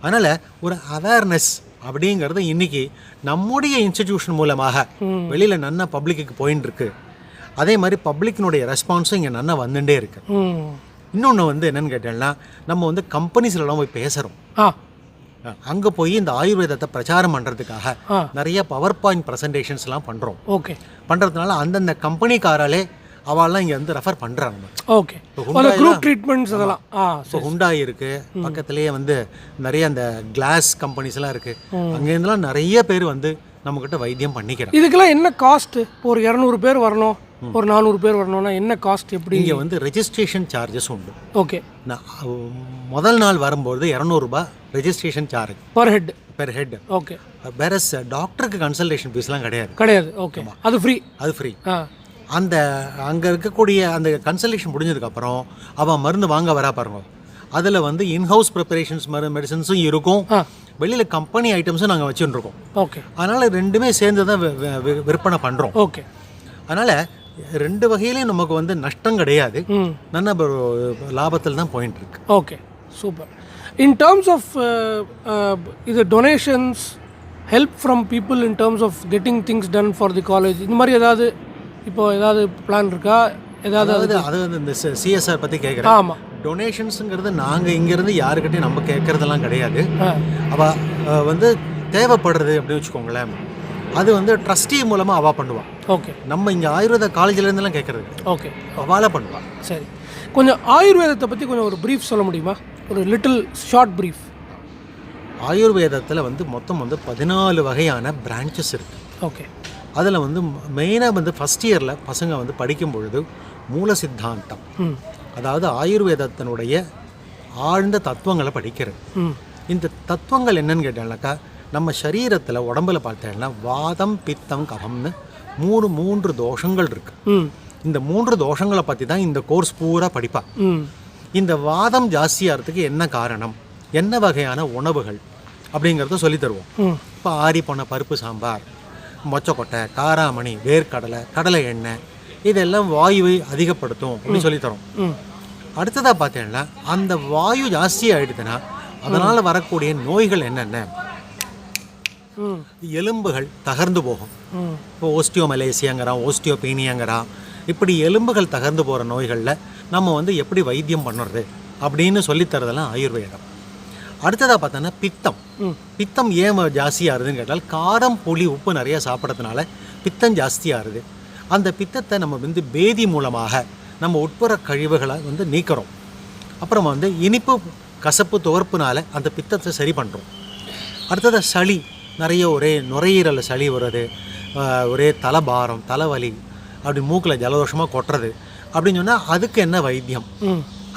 அதனால் ஒரு அவேர்னஸ் அப்படிங்கிறது இன்றைக்கி நம்முடைய இன்ஸ்டிடியூஷன் மூலமாக வெளியில் நன்னா பப்ளிக்கு போயின்னு இருக்கு. அதே மாதிரி பப்ளிக்கினுடைய ரெஸ்பான்ஸும் இங்கே நன்னா வந்துட்டே இருக்கு. இன்னொன்று வந்து என்னென்னு கேட்டேன்னா, நம்ம வந்து கம்பெனிஸ்லாம் போய் பேசுகிறோம். அங்கே போய் இந்த ஆயுர்வேதத்தை பிரச்சாரம் பண்ணுறதுக்காக நிறைய பவர் பாயிண்ட் ப்ரெசன்டேஷன்ஸ்லாம் பண்ணுறோம். ஓகே, பண்ணுறதுனால அந்தந்த கம்பெனிக்காராலே அவெல்லாம் இங்கே வந்து ரெஃபர் பண்ணுறாங்க. ஓகே, குரூப் ட்ரீட்மெண்ட்ஸ் அதெல்லாம். இப்போ ஹுண்டாய் இருக்குது, பக்கத்துலேயே வந்து நிறைய அந்த கிளாஸ் கம்பெனிஸ்லாம் இருக்குது. அங்கேருந்துலாம் நிறைய பேர் வந்து நம்மக்கிட்ட வைத்தியம் பண்ணிக்கிறோம். இதுக்கெல்லாம் என்ன காஸ்ட்? ஒரு 200 பேர் வரணும், ஒரு 400 பேர் வரணும்னா என்ன காஸ்ட்? எப்படி? இங்கே வந்து ரெஜிஸ்ட்ரேஷன் சார்ஜஸ் உண்டு. ஓகே, முதல் நாள் வரும்போது 200 ரூபாய் registration charge per head. Okay, வேற டாக்டருக்கு கன்சல்டேஷன் ஃபீஸ்லாம் கிடையாது. ஓகே, அது ஃப்ரீ. அந்த அங்கே இருக்கக்கூடிய அந்த கன்சல்டேஷன் முடிஞ்சதுக்கப்புறம் அவன் மருந்து வாங்க வரா பாருங்க, அதில் வந்து இன்ஹவுஸ் ப்ரிப்பரேஷன்ஸ் மெடிசன்ஸும் இருக்கும், வெளியில் கம்பெனி ஐட்டம்ஸும் நாங்கள் வச்சுட்டு இருக்கோம். ஓகே, அதனால் ரெண்டுமே சேர்ந்து தான் விற்பனை பண்ணுறோம். ஓகே, அதனால் ரெண்டு வகையிலையும் நமக்கு வந்து நஷ்டம் கிடையாது, நல்ல லாபத்தில் தான் போயிட்டு இருக்கு. Okay, super. In terms of இது donations, help from people in terms of getting things done for the college, இந்த மாதிரி ஏதாவது இப்போ ஏதாவது பிளான் இருக்கா? ஏதாவது அது வந்து இந்த சிஎஸ்ஆர் பற்றி கேட்குறேன். ஆமாம், டொனேஷன்ஸுங்கிறது நாங்கள் இங்கேருந்து யாருக்கிட்டையும் நம்ம கேட்குறதெல்லாம் கிடையாது. அவள் வந்து தேவைப்படுறது அப்படின்னு வச்சுக்கோங்களேன், அது வந்து ட்ரஸ்டி மூலமாக அவள் பண்ணுவாள். ஓகே, நம்ம இங்கே ஆயுர்வேத காலேஜ்லேருந்துலாம் கேட்குறது. ஓகே, அவளாக பண்ணுவாள். சரி, கொஞ்சம் ஆயுர்வேதத்தை பற்றி கொஞ்சம் ஒரு ப்ரீஃப் சொல்ல முடியுமா? ஒரு லிட்டில் ஷார்ட் ப்ரீஃப். ஆயுர்வேதத்தில் வந்து மொத்தம் வந்து 14 வகையான பிரான்ச்சஸ் இருக்குது. ஓகே, அதில் வந்து மெயினாக வந்து ஃபஸ்ட் இயரில் பசங்க வந்து படிக்கும் பொழுது மூல சித்தாந்தம், அதாவது ஆயுர்வேதத்தினுடைய ஆழ்ந்த தத்துவங்களை படிக்கிறது. இந்த தத்துவங்கள் என்னன்னு கேட்டாங்கனாக்கா, நம்ம சரீரத்தில் உடம்புல பார்த்தேன்னா வாதம், பித்தம், கபம்னு மூன்று தோஷங்கள் இருக்குது. இந்த 3 தோஷங்களை பற்றி தான் இந்த கோர்ஸ் பூரா படிப்பா. இந்த வாதம் ஜாஸ்தியாகிறதுக்கு என்ன காரணம், என்ன வகையான உணவுகள் அப்படிங்கிறத சொல்லி தருவோம். இப்போ ஆறி போன பருப்பு சாம்பார், மொச்சக்கொட்டை, காராமணி, வேர்க்கடலை, கடலை எண்ணெய், இதெல்லாம் வாயுவை அதிகப்படுத்தும் அப்படின்னு சொல்லித்தரோம். அடுத்ததாக பார்த்தீங்கன்னா, அந்த வாயு ஜாஸ்தி ஆகிடுதுன்னா அதனால் வரக்கூடிய நோய்கள் என்னென்ன, எலும்புகள் தகர்ந்து போகும். இப்போ ஓஸ்டியோமலேசியாங்கிறான், ஓஸ்டியோபீனியாங்கிறான், இப்படி எலும்புகள் தகர்ந்து போகிற நோய்களில் நம்ம வந்து எப்படி வைத்தியம் பண்ணுறது அப்படின்னு சொல்லித்தரதெல்லாம் ஆயுர்வேதம். அடுத்ததாக பார்த்தோன்னா பித்தம் ஏன் ஜாஸ்தியாகுதுன்னு கேட்டால், காரம், புளி, உப்பு நிறையா சாப்பிட்றதுனால பித்தம் ஜாஸ்தியாகுது. அந்த பித்தத்தை நம்ம வந்து பேதி மூலமாக நம்ம உட்புற கழிவுகளை வந்து நீக்கிறோம். அப்புறம் வந்து இனிப்பு, கசப்பு, துவர்ப்புனால அந்த பித்தத்தை சரி பண்ணுறோம். அடுத்ததாக சளி, நிறைய ஒரே நுரையீரலில் சளி வருது, ஒரே தலைபாரம், தலைவலி, அப்படி மூக்கில் ஜலதோஷமாக கொட்டுறது அப்படின்னு சொன்னால் அதுக்கு என்ன வைத்தியம்,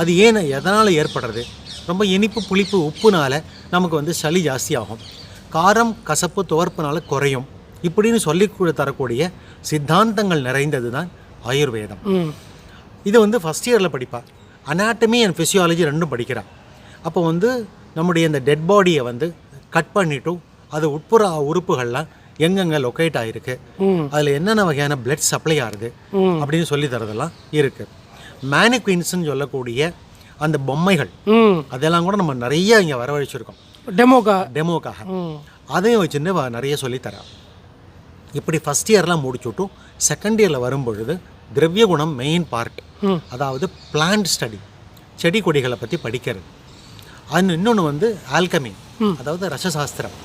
அது ஏன் எதனால் ஏற்படுறது, ரொம்ப இனிப்பு, புளிப்பு, உப்புனால நமக்கு வந்து சளி ஜாஸ்தி ஆகும், காரம், கசப்பு, துவர்ப்புனால குறையும், இப்படின்னு சொல்லி தரக்கூடிய சித்தாந்தங்கள் நிறைந்தது தான் ஆயுர்வேதம். இது வந்து ஃபஸ்ட் இயரில் படிப்பா. அனாட்டமி அண்ட் ஃபிசியாலஜி ரெண்டும் படிக்கிறான். அப்போ வந்து நம்முடைய இந்த டெட் பாடியை வந்து கட் பண்ணிவிட்டு அது உட்புற உறுப்புகள்லாம் எங்கெங்கே லொக்கேட் ஆகிருக்கு, அதில் என்னென்ன வகையான பிளட் சப்ளை ஆகுது அப்படின்னு சொல்லி தரதெல்லாம் இருக்குது. மேனிக்வின்ஸ்ன்னு சொல்லக்கூடிய அந்த பொம்மைகள், அதெல்லாம் கூட நம்ம நிறைய இங்கே வரவழைச்சிருக்கோம் டெமோக்காக. அதையும் வச்சுட்டு நிறைய சொல்லித்தரேன். இப்படி ஃபஸ்ட் இயர்லாம் முடிச்சுட்டும் செகண்ட் இயரில் வரும்பொழுது திரவிய குணம் மெயின் பார்ட், அதாவது பிளான்ட் ஸ்டடி, செடி கொடிகளை பற்றி படிக்கிறது. அது இன்னொன்று வந்து ஆல்கமி, அதாவது ரசசாஸ்திரம்,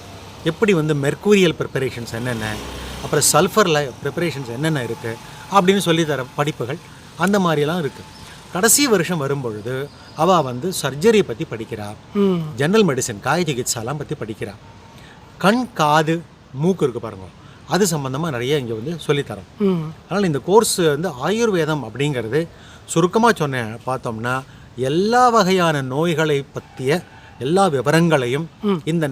எப்படி வந்து மெர்க்கூரியல் ப்ரிப்பரேஷன்ஸ் என்னென்ன, அப்புறம் சல்ஃபரில் ப்ரிப்பரேஷன்ஸ் என்னென்ன இருக்குது அப்படின்னு சொல்லித்தர படிப்புகள் அந்த மாதிரிலாம் இருக்குது. கடைசி வருஷம் வரும்பொழுது அவள் வந்து சர்ஜரியை பற்றி படிக்கிறா, ஜெனரல் மெடிசன், காய சிகிச்சைலாம் பற்றி படிக்கிறா, கண், காது, மூக்கு இருக்குது பாருங்க, அது சம்மந்தமாக நிறைய இங்கே வந்து சொல்லித்தரோம். அதனால் இந்த கோர்ஸ் வந்து ஆயுர்வேதம் அப்படிங்கிறது சுருக்கமாக பார்த்தோம்னா எல்லா வகையான நோய்களை பற்றிய எல்லா விவரங்களையும் இந்த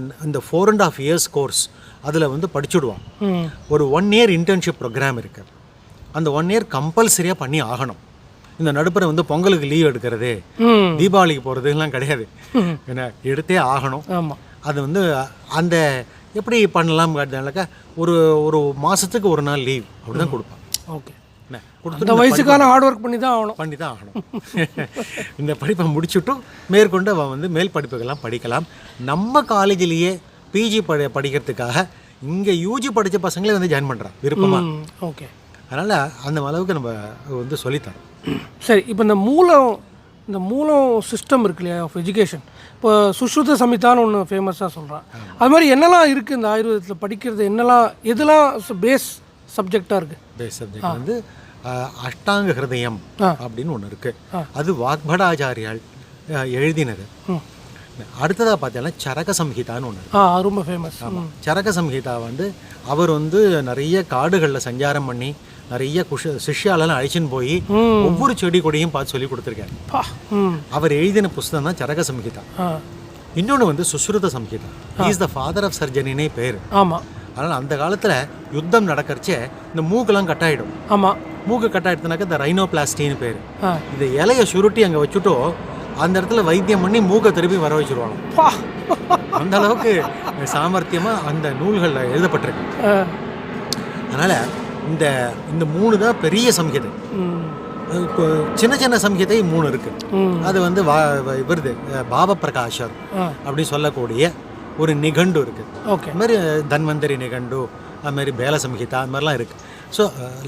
4.5 years கோர்ஸ் அதில் வந்து படிச்சுடுவான். ம் ஒரு 1 year இன்டர்ன்ஷிப் ப்ரோக்ராம் இருக்குது. அந்த 1 year கம்பல்சரியாக பண்ணி ஆகணும். இந்த நடுப்புற வந்து பொங்கலுக்கு லீவ் எடுக்கிறது, ம் தீபாவளிக்கு போகிறதுலாம் கிடையாது. ஏன்னா எடுத்தே ஆகணும். ஆமாம். அது வந்து அந்த எப்படி பண்ணலாம் கேட்டாக்கா ஒரு ஒரு மாதத்துக்கு ஒரு நாள் லீவ் அப்படி தான் கொடுப்பான். ஓகே. என்ன அந்த கொடுத்து வயசுக்கான ஹார்ட் ஒர்க் பண்ணி தான் ஆகணும். பண்ணி தான் ஆகணும். இந்த படிப்பை முடிச்சுட்டு மேற்கொண்டு அவன் வந்து மேல் படிப்புகள்லாம் படிக்கலாம். நம்ம காலேஜிலேயே பிஜி படிக்கிறதுக்காக இங்கே யூஜி படித்த பசங்களே வந்து ஜாயின் பண்ணுறான் விருப்பமாக. ஓகே. அதனால் அந்த அளவுக்கு நம்ம வந்து சொல்லித்தரோம். சரி, இப்போ இந்த மூலம் சிஸ்டம் இருக்கு இல்லையா ஆஃப் எஜுகேஷன், இப்போ சுஷ்ருத சமிதான்னு ஒன்று ஃபேமஸாக சொல்கிறான். அது மாதிரி என்னெல்லாம் இருக்குது இந்த ஆயுர்வேதத்தில் படிக்கிறது, எதெல்லாம் பேஸ் சப்ஜெக்டாக இருக்குது? பேஸ் சப்ஜெக்ட் வந்து அஷ்டாங்க ஹிருதயம் அப்படின்னு ஒன்று இருக்குது. அது வாக்படாச்சாரியால் எழுதினது. அடுத்ததாக பார்த்தீங்கன்னா சரக சம்ஹிதான்னு ஒன்று. ரொம்ப ஃபேமஸ். சரக சம்ஹிதா வந்து அவர் வந்து நிறைய காடுகளில் சஞ்சாரம் பண்ணி நிறைய சிஷ்யாலெல்லாம் அழைச்சின்னு போய் ஒவ்வொரு செடி கொடியும் பார்த்து சொல்லி கொடுத்துருக்காரு. அவர் எழுதின புஸ்தகம் தான் சரக சம்ஹிதா. இன்னொன்று வந்து Sushruta Samhita. Is the father of சர்ஜனினே பேர். ஆமாம். அதனால் அந்த காலத்தில் யுத்தம் நடக்கிறச்சே இந்த மூக்கெல்லாம் கட்டாயிடும். ஆமாம். மூக்கு கட்டாயிடுத்துனாக்கா இந்த ரைனோபிளாஸ்டின்னு பேர். இந்த இலையை சுருட்டி அங்கே வச்சுட்டோ அந்த இடத்துல வைத்தியம் பண்ணி மூக்கை திருப்பி வர வச்சுருவாங்க. அந்த அளவுக்கு சாமர்த்தியமாக அந்த நூல்களில் எழுதப்பட்டிருக்கு. அதனால் இந்த இந்த 3 தான் பெரிய சம்ஹிதை. சின்ன சின்ன சம்ஹிதை 3 இருக்கு. அது வந்து இவருது பாப பிரகாஷர் அப்படின்னு சொல்லக்கூடிய ஒரு நிகண்டு இருக்கு. அது மாதிரி தன்வந்தரி நிகண்டு, அது மாதிரி பேல சம்ஹிதா, அது மாதிரிலாம் இருக்கு. ஸோ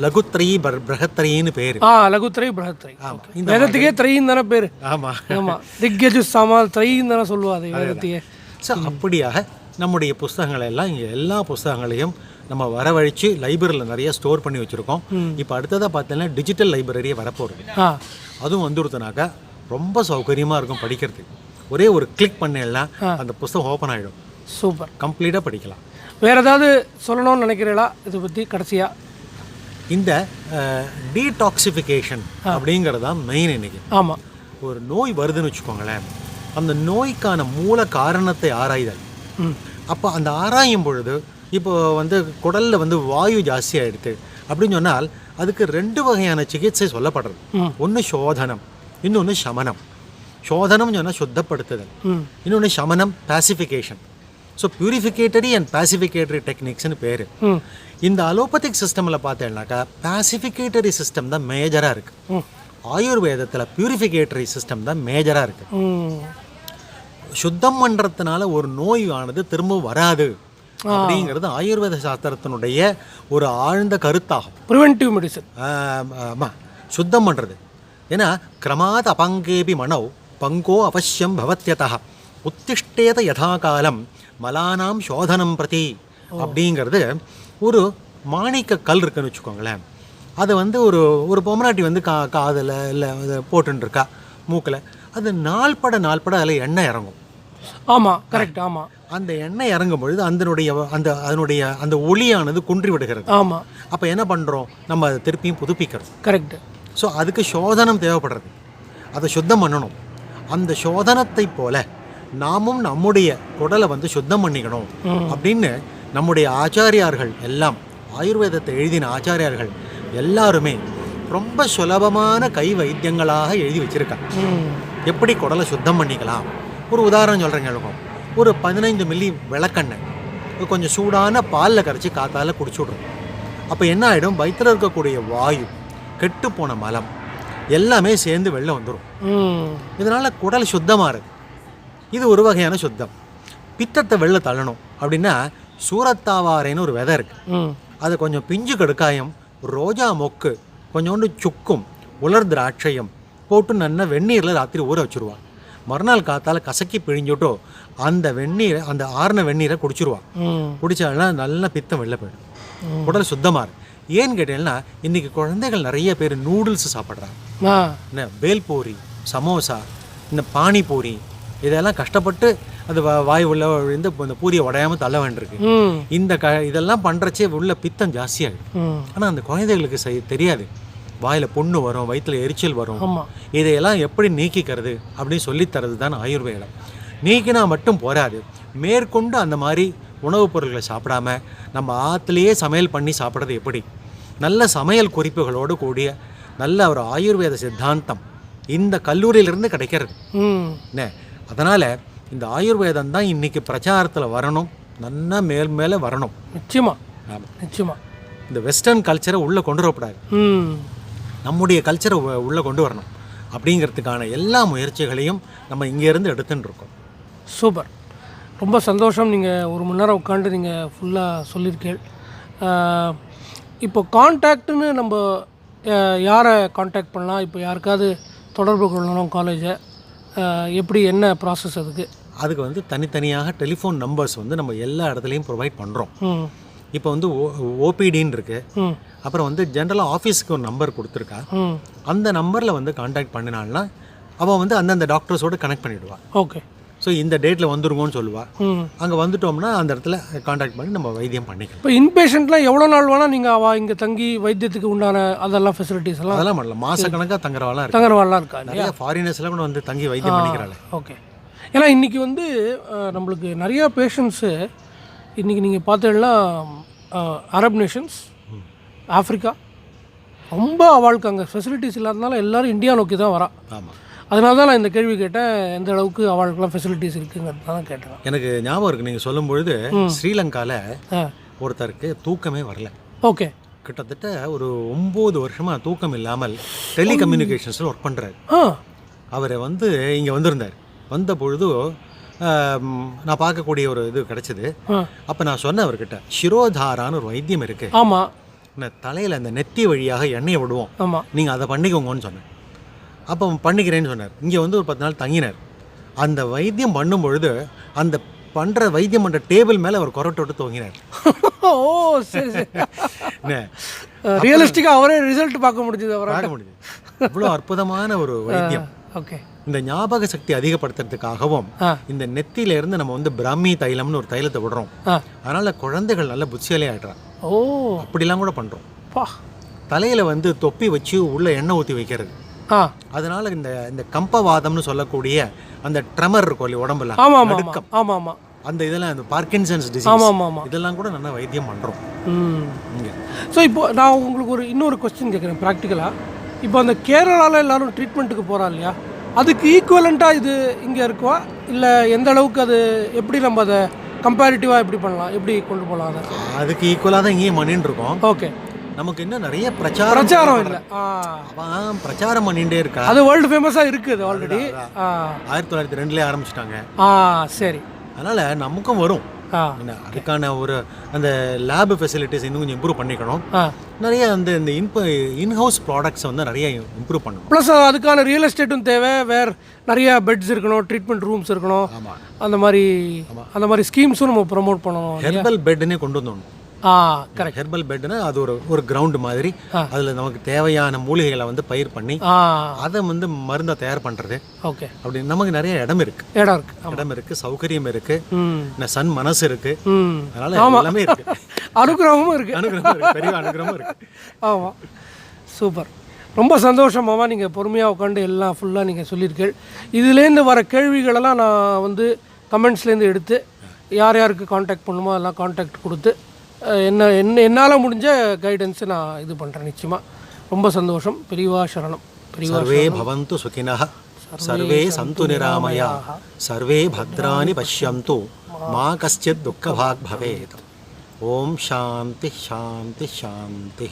லகுத்ரி பிரகத்ரின்னு பேர். லகுத்ரை பிரகத்ரை. இந்த வேதத்துக்கே த்ரைன்னு தானே பேர். ஆமாம் ஆமாம். திக்யஜு சாமால் த்ரைன்னு தானே சொல்லுவாது வேதத்தையே. ஸோ அப்படியாக நம்முடைய புஸ்தகங்கள் எல்லாம் இங்கே எல்லா புஸ்தகங்களையும் நம்ம வரவழைச்சு லைப்ரரியில் நிறைய ஸ்டோர் பண்ணி வச்சுருக்கோம். இப்போ அடுத்ததாக பார்த்தீங்கன்னா டிஜிட்டல் லைப்ரரியே வரப்போகுது. அதுவும் வந்துடுத்துனாக்கா ரொம்ப சௌகரியமாக இருக்கும் படிக்கிறதுக்கு. ஒரே ஒரு கிளிக் பண்ணலாம் அந்த புஸ்தகம் ஓப்பன் ஆகிடும். சூப்பர். கம்ப்ளீட்டாக படிக்கலாம். வேறு ஏதாவது சொல்லணும்னு நினைக்கிறீங்களா இதை பற்றி கடைசியாக? இந்த டீடாக்சிஃபிகேஷன் அப்படிங்கிறது தான் மெயின் இன்னைக்கு. ஆமாம். ஒரு நோய் வருதுன்னு வச்சுக்கோங்களேன், அந்த நோய்க்கான மூல காரணத்தை ஆராய்தல். அப்போ அந்த ஆராயும் பொழுது இப்போ வந்து குடலில் வந்து வாயு ஜாஸ்தி ஆகிடுது அப்படின்னு சொன்னால் அதுக்கு 2 வகையான சிகிச்சை சொல்லப்படுறது. ஒன்று சோதனம், இன்னொன்று சமனம். சோதனம் சொன்னால் சுத்தப்படுத்துதல், இன்னொன்று சமனம் பாசிஃபிகேஷன். ஸோ பியூரிஃபிகேட்டரி அண்ட் பாசிஃபிகேட்டரி டெக்னிக்ஸ்னு பேர். இந்த அலோபதிக் சிஸ்டமில் பார்த்தேன்னாக்கா பாசிஃபிகேட்டரி சிஸ்டம் தான் மேஜராக இருக்குது. ஆயுர்வேதத்தில் பியூரிஃபிகேட்டரி சிஸ்டம் தான் மேஜராக இருக்குது. சுத்தம் பண்ணுறதுனால ஒரு நோய் ஆனது திரும்ப வராது அப்படிங்கிறது ஆயுர்வேத சாஸ்திரத்தினுடைய ஒரு ஆழ்ந்த கருத்தாகும். Preventive medicine. ஆமாம், சுத்தம் பண்ணுறது. ஏன்னா கிரமாத் அபங்கேபி மனோ பங்கோ அவசியம் பவத்யதா உத்திஷ்டேத யதா காலம் மலானாம் சோதனம் பிரதி அப்படிங்கிறது ஒரு மாணிக்க கல் இருக்குன்னு வச்சுக்கோங்களேன். அதை வந்து ஒரு பொம்மநாட்டி வந்து காதில் இல்லை அதை போட்டுருக்கா மூக்கில், அது நாள்பட அதில் எண்ணெய் இறங்கும். ஆமாம், கரெக்ட். ஆமாம். அந்த எண்ணெய் இறங்கும் பொழுது அதனுடைய அந்த ஒளியானது குன்றி விடுகிறது. ஆமாம். அப்போ என்ன பண்ணுறோம், நம்ம அதை திருப்பியும் புதுப்பிக்கிறோம். கரெக்ட். ஸோ அதுக்கு சோதனம் தேவைப்படுறது, அதை சுத்தம் பண்ணணும். அந்த சோதனத்தை போல நாமும் நம்முடைய குடலை வந்து சுத்தம் பண்ணிக்கணும் அப்படின்னு நம்முடைய ஆச்சாரியார்கள் எல்லாம், ஆயுர்வேதத்தை எழுதின ஆச்சாரியார்கள் எல்லாருமே ரொம்ப சுலபமான கை வைத்தியங்களாக எழுதி வச்சுருக்காங்க. எப்படி குடலை சுத்தம் பண்ணிக்கலாம். ஒரு உதாரணம் சொல்கிறேங்க. ஒரு 15 மில்லி விளக்கெண்ணெய் கொஞ்சம் சூடான பாலில் கரைச்சி காத்தால் குடிச்சு விட்றோம். அப்போ என்ன ஆகிடும், வயிற்றில் இருக்கக்கூடிய வாயு, கெட்டுப்போன மலம் எல்லாமே சேர்ந்து வெளில வந்துடும். இதனால் குடல் சுத்தமாக இருக்குது. இது ஒரு வகையான சுத்தம். பித்தத்தை வெளில தள்ளணும் அப்படின்னா சூரத்தாவாரைன்னு ஒரு விதை இருக்குது. அதை கொஞ்சம் பிஞ்சு கடுக்காயம், ரோஜா மொக்கு, கொஞ்சோண்டு சுக்கும், உலர் திராட்சையும் போட்டு நல்லா வெந்நீரில் ராத்திரி ஊற வச்சுருவான். மறுநாள் காத்தால் கசக்கி பிழிஞ்சுட்டோ அந்த வெந்நீரை, அந்த ஆறின வெந்நீரை குடிச்சிருவான். குடித்தாங்கன்னா நல்லா பித்தம் வெளில போயிடும், குடல் சுத்தமாக இருக்கு. ஏன்னு கேட்டீங்கன்னா இன்றைக்கி குழந்தைகள் நிறைய பேர் நூடுல்ஸ் சாப்பிட்றாங்க. என்ன பேல்பூரி, சமோசா, இந்த பானிபூரி, இதெல்லாம் கஷ்டப்பட்டு அது வாய் உள்ள இந்த பூரியை உடையாமல் தள்ள வேண்டியிருக்கு. இதெல்லாம் பண்ணுறச்சே உள்ள பித்தம் ஜாஸ்தியாகிடும். ஆனால் அந்த குழந்தைகளுக்கு தெரியாது. வாயில் புண்ணு வரும், வயிற்றில் எரிச்சல் வரும். இதையெல்லாம் எப்படி நீக்கிக்கிறது அப்படின்னு சொல்லித்தரது தான் ஆயுர்வேதம். நீக்கினா மட்டும் போராது, மேற்கொண்டு அந்த மாதிரி உணவுப் பொருட்களை சாப்பிடாம நம்ம ஆற்றுலேயே சமையல் பண்ணி சாப்பிட்றது எப்படி, நல்ல சமையல் குறிப்புகளோடு கூடிய நல்ல ஒரு ஆயுர்வேத சித்தாந்தம் இந்த கல்லூரியிலிருந்து கிடைக்கிறது என்ன. அதனால் இந்த ஆயுர்வேதம் தான் இன்றைக்கி பிரச்சாரத்தில் வரணும், நல்லா மேலே வரணும். நிச்சயமாக. ஆமாம், நிச்சயமாக. இந்த வெஸ்டர்ன் கல்ச்சரை உள்ளே கொண்டு வரக்கூடாது, நம்முடைய கல்ச்சரை உள்ளே கொண்டு வரணும். அப்படிங்கிறதுக்கான எல்லா முயற்சிகளையும் நம்ம இங்கேருந்து எடுத்துன்னு இருக்கோம். சூப்பர், ரொம்ப சந்தோஷம். நீங்கள் ஒரு மணி நேரம் உட்காந்து நீங்கள் ஃபுல்லாக சொல்லியிருக்கீள். இப்போ கான்டாக்டுன்னு நம்ம யாரை கான்டாக்ட் பண்ணலாம், இப்போ யாருக்காவது தொடர்பு கொள்ளணும் காலேஜை, எப்படி என்ன ப்ராசஸ் அதுக்கு வந்து தனித்தனியாக டெலிஃபோன் நம்பர்ஸ் வந்து நம்ம எல்லா இடத்துலையும் ப்ரொவைட் பண்ணுறோம். இப்போ வந்து ஓபிடின்னு இருக்குது, அப்புறம் வந்து ஜென்ரலாக ஆஃபீஸுக்கு ஒரு நம்பர் கொடுத்துருக்கா, அந்த நம்பரில் வந்து கான்டாக்ட் பண்ணினால்னா அவன் வந்து அந்தந்த டாக்டர்ஸோடு கனெக்ட் பண்ணிவிடுவான். ஓகே. ஸோ இந்த டேட்டில் வந்துருங்கன்னு சொல்லுவாள். அங்கே வந்துட்டோம்னா அந்த இடத்துல கான்டாக்ட் பண்ணி நம்ம வைத்தியம் பண்ணிக்கலாம். இப்போ இன்பேஷண்ட்லாம் எவ்வளோ நாள் வேணால் நீங்கள் அவள் இங்கே தங்கி வைத்தியத்துக்கு உண்டான அதெல்லாம் ஃபெசிலிட்டிஸ் எல்லாம் அதெல்லாம் பண்ணலாம். மாதக்கணக்காக தங்குறவாலாம் இருக்கா? நிறைய ஃபாரினர்ஸ்லாம் கூட வந்து தங்கி வைத்தியம் பண்ணிக்கிறாள். ஓகே. ஏன்னா இன்றைக்கி வந்து நம்மளுக்கு நிறையா பேஷண்ட்ஸு இன்றைக்கி நீங்கள் பார்த்தீங்கன்னா அரப் நேஷன்ஸ், ஆஃப்ரிக்கா, ரொம்ப அவளுக்கு அங்கே ஃபெசிலிட்டிஸ் இல்லாதனால எல்லோரும் இந்தியா நோக்கி தான் வரா. ஆமாம், அதனால தான் நான் இந்த கேள்வி கேட்டேன், எந்த அளவுக்கு அவளுக்குலாம் ஃபெசிலிட்டிஸ் இருக்குங்கிறது தான் கேட்டேன். எனக்கு ஞாபகம் இருக்குது நீங்கள் சொல்லும்பொழுது, ஸ்ரீலங்காவில் ஒருத்தருக்கு தூக்கமே வரல. ஓகே. கிட்டத்தட்ட ஒரு 9 வருஷமாக தூக்கம் இல்லாமல் டெலிகம்யூனிகேஷன்ஸில் ஒர்க் பண்ணுறாரு. அவர் வந்து இங்கே வந்திருந்தார். வந்த பொழுது நான் பார்க்கக்கூடிய ஒரு இது கிடச்சிது. அப்போ நான் சொன்னேன் அவர்கிட்ட, ஷிரோதாரான்னு ஒரு வைத்தியம் இருக்குது. ஆமாம். தலையில் அந்த நெத்தி வழியாக எண்ணெயை விடுவோம், ஆமாம், நீங்கள் அதை பண்ணிக்கோங்கன்னு சொன்னேன். அப்போ பண்ணிக்கிறேன்னு சொன்னார். இங்கே வந்து ஒரு 10 நாள் தங்கினார். அந்த வைத்தியம் பண்ணும் பொழுது அந்த பண்ணுற வைத்தியம் பண்ணுற டேபிள் மேலே அவர் கொரட்டை விட்டு தூங்கினார். ஓ சரி சரி. ரியலிஸ்டிக்காக அவரே ரிசல்ட் பார்க்க முடிஞ்சது, அவரை பார்க்க முடிஞ்சது. இவ்வளோ அற்புதமான ஒரு வைத்தியம். ஓகே. இந்த ஞாபக சக்தி அதிகப்படுத்துறதுக்காகவும் இந்த நெத்தியிலேருந்து நம்ம வந்து பிராமி தைலம்னு ஒரு தைலத்தை விடுறோம். அதனால் குழந்தைகள் நல்ல புத்திசாலி ஆகிடுறான். ஓ, அப்படிலாம் கூட பண்ணுறோம். தலையில் வந்து தொப்பி வச்சு உள்ள எண்ணெய் ஊற்றி வைக்கிறது. அதனால இந்த கம்பவாதம்னு சொல்லக்கூடிய அந்த ட்ரெமர் இருக்கும் இல்லையா உடம்புல, நடுக்கம், அந்த இதெல்லாம் அந்த பார்க்கின்சன்ஸ் டிசீஸ், இதெல்லாம் கூட நல்லா வைத்தியம் பண்ணுறோம். ஸோ இப்போ நான் உங்களுக்கு இன்னொரு கொஸ்டின் கேட்குறேன் ப்ராக்டிக்கலாக. இப்போ அந்த கேரளாவில் எல்லாரும் ட்ரீட்மெண்ட்டுக்கு போகிறா இல்லையா, அதுக்கு ஈக்குவலண்ட்டாக இது இங்கே இருக்குவா, இல்லை எந்த அளவுக்கு அது எப்படி நம்ம அதை கம்பேரிட்டிவாக எப்படி பண்ணலாம், எப்படி கொண்டு போகலாம்? அதுக்கு ஈக்குவலாக தான் இங்கேயும் பண்ணிட்டு இருக்கோம். ஓகே. நமக்கு இன்னும் நிறைய பிரச்சாரம் இல்லை, அவன் பிரச்சாரம் பண்ணிகிட்டே இருக்கா. அது வேர்ல்டு ஃபேமஸாக இருக்குது ஆல்ரெடி. 1902 ஆரம்பிச்சிட்டாங்க. சரி. அதனால் நமக்கும் வரும். அதுக்கான ஒரு அந்த லேப் ஃபெசிலிட்டிஸ் இன்னும் கொஞ்சம் இம்ப்ரூவ் பண்ணிக்கணும். நிறைய அந்த இந்த இன்ஹவுஸ் ப்ராடக்ட்ஸை வந்து நிறைய இம்ப்ரூவ் பண்ணணும். ப்ளஸ் அதுக்கான ரியல் எஸ்டேட்டும் தேவை, வேறு நிறைய பெட்ஸ் இருக்கணும், ட்ரீட்மெண்ட் ரூம்ஸ் இருக்கணும். அந்த மாதிரி ஸ்கீம்ஸும் நம்ம ப்ரமோட் பண்ணணும். ஹெர்பல் பெட்னே கொண்டு வந்துடணும். கரெக்ட். ஹெர்பல் பெட்னா அது ஒரு கிரவுண்ட் மாதிரி, அதில் நமக்கு தேவையான மூலிகைகளை வந்து பயிர் பண்ணி அதை வந்து மருந்தை தயார் பண்ணுறது. ஓகே. அப்படி நமக்கு நிறைய இடம் இருக்கு, சௌகரியம் இருக்கு, சன் மனசு இருக்கு, அதனால எல்லாமே இருக்கு. அனுகிரகமும் இருக்கு, பெரிய அனுகிரகமும் இருக்கு. ஆமாம். சூப்பர், ரொம்ப சந்தோஷம் மாமா. நீங்கள் பொறுமையாக உட்காந்து எல்லாம் ஃபுல்லாக நீங்கள் சொல்லியிருக்கீள். இதுலேருந்து வர கேள்விகளெல்லாம் நான் வந்து கமெண்ட்ஸ்லேருந்து எடுத்து யார் யாருக்கு காண்டாக்ட் பண்ணுமோ அதெல்லாம் காண்டாக்ட் கொடுத்து என்னால் முடிஞ்ச கைடன்ஸை நான் இது பண்ணுறேன். நிச்சயமாக ரொம்ப சந்தோஷம். பெரியவா சரணம். சர்வே பவந்து சுகினஹ, சர்வே சந்து நிராமயாः, சர்வே பத்ராணி பஷ்யந்து, மா கஷ்சித் துக்கபாக் பவேத். ஓம் சாந்தி சாந்தி சாந்தி.